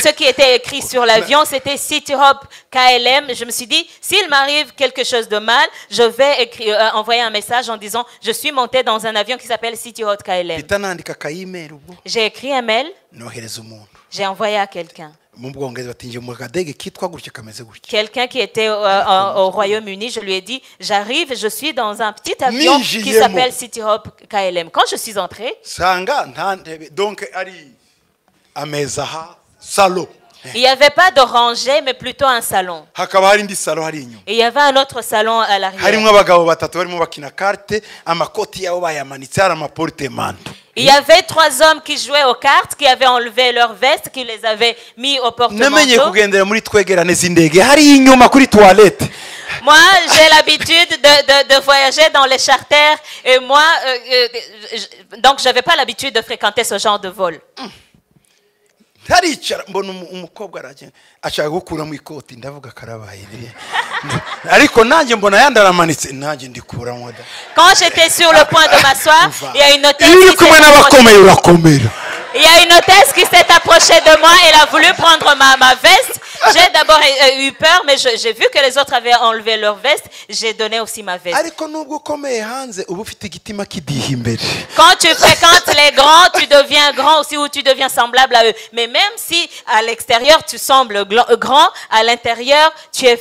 ce qui était écrit sur l'avion, c'était City Hope KLM. Je me suis dit, s'il m'arrive quelque chose de mal, je vais envoyer un message en disant, je suis monté dans un avion qui s'appelle City Hope KLM. J'ai écrit un mail. J'ai envoyé à quelqu'un. Quelqu'un qui était au Royaume-Uni, je lui ai dit, j'arrive, je suis dans un petit avion qui s'appelle City Hope KLM. Quand je suis entré, il n'y avait pas de rangée, mais plutôt un salon. Et il y avait un autre salon à l'arrière. Il y avait 3 hommes qui jouaient aux cartes, qui avaient enlevé leurs vestes, qui les avaient mis au porte-manteau. Moi, j'ai l'habitude de voyager dans les charters et moi, donc je n'avais pas l'habitude de fréquenter ce genre de vol. Quand j'étais sur le point de m'asseoir, il y a une hôtesse qui s'est approchée de moi. Elle a voulu prendre ma veste. J'ai d'abord eu peur, mais j'ai vu que les autres avaient enlevé leur veste. J'ai donné aussi ma veste. Quand tu fréquentes les grands, tu deviens grand aussi ou tu deviens semblable à eux. Mais même si à l'extérieur tu sembles grand, à l'intérieur tu es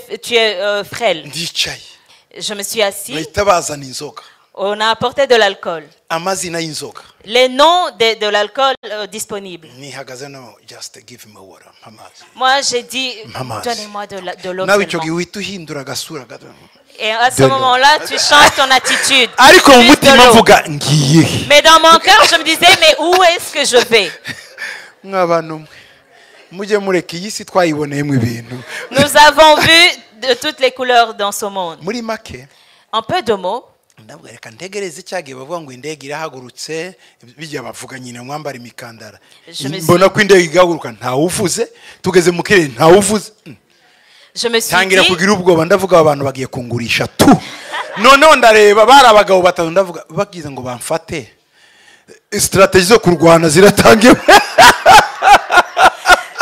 frêle. Je me suis assis. On a apporté de l'alcool. Les noms de l'alcool disponibles. Moi, j'ai dit, donnez-moi de l'eau. Et à ce moment-là, tu changes ton attitude. Mais dans mon cœur, je me disais, mais où est-ce que je vais? Nous avons vu de toutes les couleurs dans ce monde. En peu de mots, je me suis dit, noneho ndareba bari abagabo batatu ndavuga bagize ngo bamfate stratégie zo kurwana ziratangiye.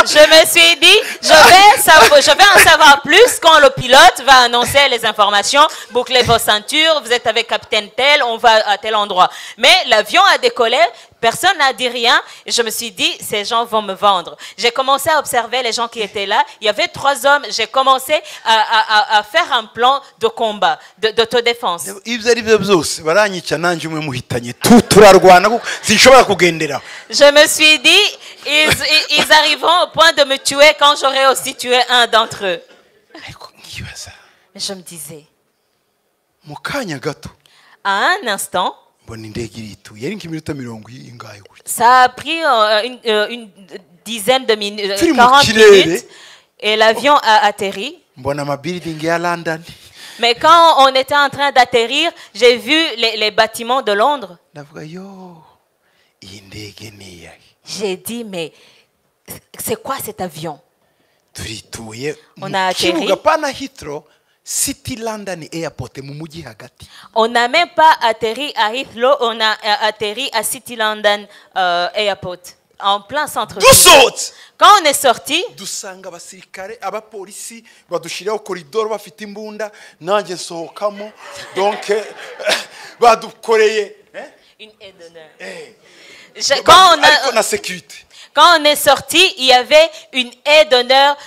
Je me suis dit, je vais en savoir plus quand le pilote va annoncer les informations. Bouclez vos ceintures, vous êtes avec capitaine tel, on va à tel endroit. Mais l'avion a décollé, personne n'a dit rien. Et je me suis dit, ces gens vont me vendre. J'ai commencé à observer les gens qui étaient là. Il y avait 3 hommes. J'ai commencé à faire un plan de combat, d'autodéfense. Ibyo ari byo byose baranyica nanjye umwe muhitanye turarwana kuko sinshobora kugendera. Je me suis dit, ils arriveront au point de me tuer quand j'aurai aussi tué un d'entre eux. Mais je me disais, mu kanya gato à un instant, mbona indege irituye yari nk'iminota 40 ingahe gutya. ça a pris une dizaine de minutes, Turi mu 40 kirere, minutes, et l'avion a atterri. mbona amabuilding ya London. Mais quand on était en train d'atterrir, j'ai vu les bâtiments de Londres. Ndavuga yo iyi ndege ni iyahe. J'ai dit, mais c'est quoi cet avion? Turituye On a atterri. kibuga pana Heathrow City London Airport mu mujyi hagati. On n'a même pas atterri à Heathrow, on a atterri à City London Airport, en plein centre-ville. Dusohotse Quand on est sorti, dusanga abasirikare abapolisi badushiraho koridoro bafite imbunda nanjye nsohokamo donc badukoreye une aide d'honneur. ariko na sécurité. Quand on est sorti, il y avait une aide d'honneur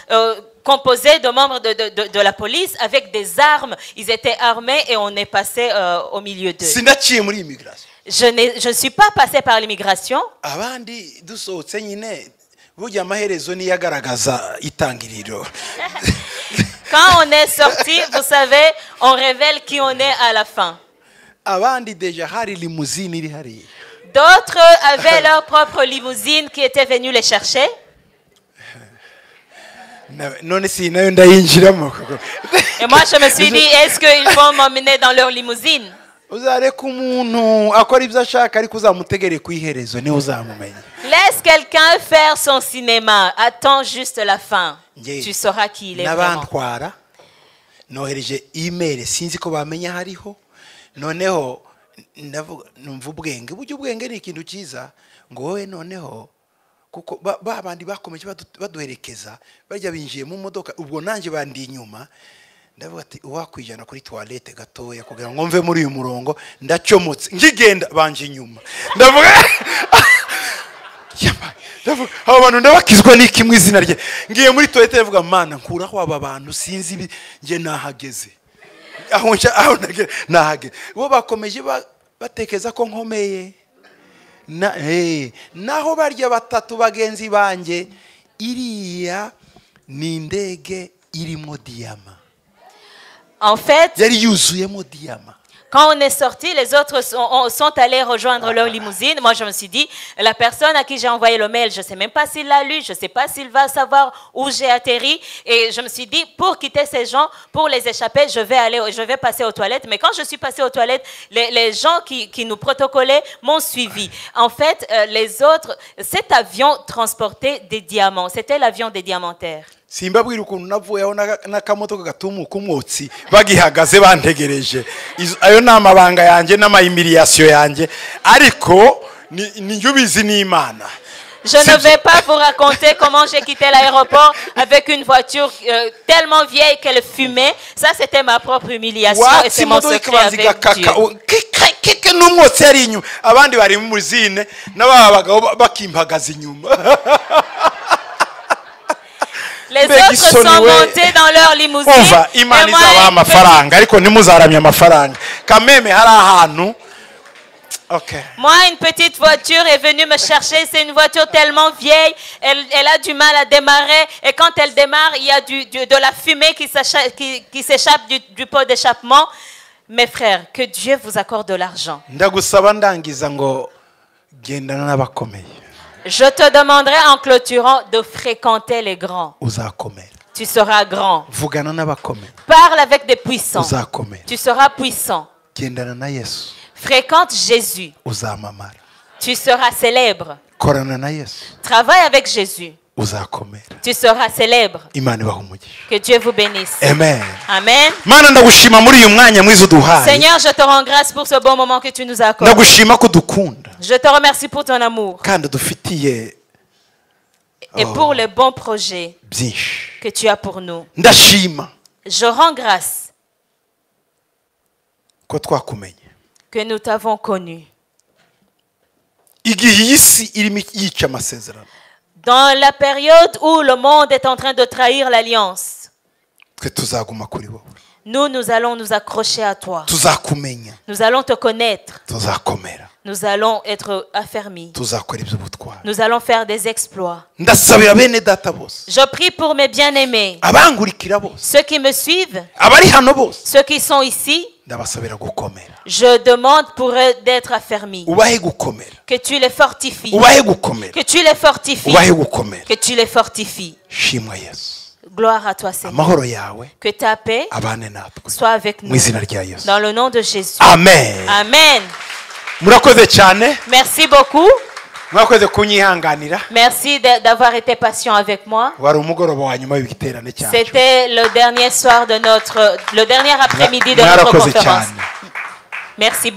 composée de membres de la police avec des armes. Ils étaient armés et on est passé au milieu d'eux. Sinaciye muri immigration. Je ne suis pas passé par l'immigration. Abandi dusohotse nyine burya amaherezo niyo agaragaza itangiriro. Quand on est sorti, vous savez, on révèle qui on est à la fin. Abandi deja hari limousine iri hariya. D'autres avaient leur propre limousine qui était venue les chercher. None si nayo ndayinjiramo. Et moi, je me suis dit, est-ce qu'ils vont m'emmener dans leur limousine? Uzareka umuntu akora ibyo ashaka ariko uzamutegere ku iherezo niwe uzamumenya. Laisse quelqu'un faire son cinéma. Attends juste la fin. Tu sauras qui il est vraiment. N'abantwara nohereje email sinzi ko bamenya hariho noneho numva ubwenge buryo ubwenge ni ikintu cyiza ngo wowe noneho kuko babandi bakomeje baduherekeza bajya binjiye mu modoka ubwo nanjye bandi inyuma ndavuga ati wakwijana kuri toilette gatoya kugira ngo mve muri uyu murongo ndacomotse ngigenda banje inyuma ndavuga abo bantu ndabakizwa n'iki mu izina rye ngiye muri toilette ndavuga mana nkuraho aba bantu sinzi nge nahageze aho nahageze bo bakomeje batekeza ko nkomeye naho barya batatu bagenzi banjye iriya ni indege irimo diyama. En fait, yari yuzuyemo diyama. Quand on est sorti, les autres sont allés rejoindre leur limousine. Moi, je me suis dit, la personne à qui j'ai envoyé le mail, je ne sais même pas s'il l'a lu, je ne sais pas s'il va savoir où j'ai atterri. Et je me suis dit, pour quitter ces gens, pour les échapper, je vais passer aux toilettes. Mais quand je suis passée aux toilettes, les gens qui nous protocolaient m'ont suivi. En fait, les autres, cet avion transportait des diamants. C'était l'avion des diamantaires. Simbabwira ukuntu navuyeho n'akamotoka gatumuka umwotsi bagihagaze bantegereje ayo namabanga yanjye n'amayimiliyasiyo yanjye ariko ni yubizi n'Imana. Je ne vais pas vous raconter comment j'ai quitté l'aéroport avec une voiture tellement vieille qu'elle fumait. Ça, c'était ma propre humiliation et c'est mon secret avec Dieu. N'umwotsi yari inyuma abandi bari mu muzine n'ababagabo bakimpagaza inyuma. Les autres sont montés dans leur limousine. Et moi, une petite voiture est venue me chercher. C'est une voiture tellement vieille. Elle a du mal à démarrer. Et quand elle démarre, il y a de la fumée qui s'échappe du pot d'échappement. Mes frères, que Dieu vous accorde de l'argent. Je te demanderai en clôturant de fréquenter les grands. Tu seras grand. Parle avec des puissants. Tu seras puissant. Fréquente Jésus. Tu seras célèbre. Travaille avec Jésus. uzakomera. Tu seras célèbre. Imana ibahe umugisha. Que Dieu vous bénisse. Amen. Amen. Mana ndagushima muri uyu mwanya mwiza uduhaye. Seigneur, je te rends grâce pour ce bon moment que tu nous as accordé. Ndagushima ko dukunda. Je te remercie pour ton amour Kandi dufitiye et pour les bons projets byinshi. que tu as pour nous. Ndashima Je rends grâce ko twakumenye. que nous t'avons connu. Igihe iyi si irimo yica amasezerano. Dans la période où le monde est en train de trahir l'alliance, Twe tuzaguma kuri wowe. nous allons nous accrocher à toi. Tuzakumenya. Nous allons te connaître. Tuzakomera. Nous allons être affermis. Tuzakora iby'ubutwari. Nous allons faire des exploits. Ndasabira bene data bose. Je prie pour mes bien-aimés, Abangurikira bose. ceux qui me suivent, Abari hano bose. ceux qui sont ici. Ndabasabira gukomera. Je demande pour eux d'être affermis. Ubahe gukomera. Que tu les fortifies. Ubahe gukomera. Que tu les fortifies. Ubahe gukomera. Que tu les fortifies. Shimwa Yesu. Gloire à toi, Seigneur. Amahoro yawe Que ta paix abane natwe. soit avec Mu nous. izina rya Yesu. Dans le nom de Jésus. Amen. Amen. Murakoze cyane. Merci beaucoup. Mwakoze kunyihanganira. Merci d'avoir été patient avec moi. Wari umugoroba wa nyuma w'igiterane cyacu. C'était le dernier soir de le dernier après-midi de notre Mwarakoze conférence. cyane. Merci beaucoup.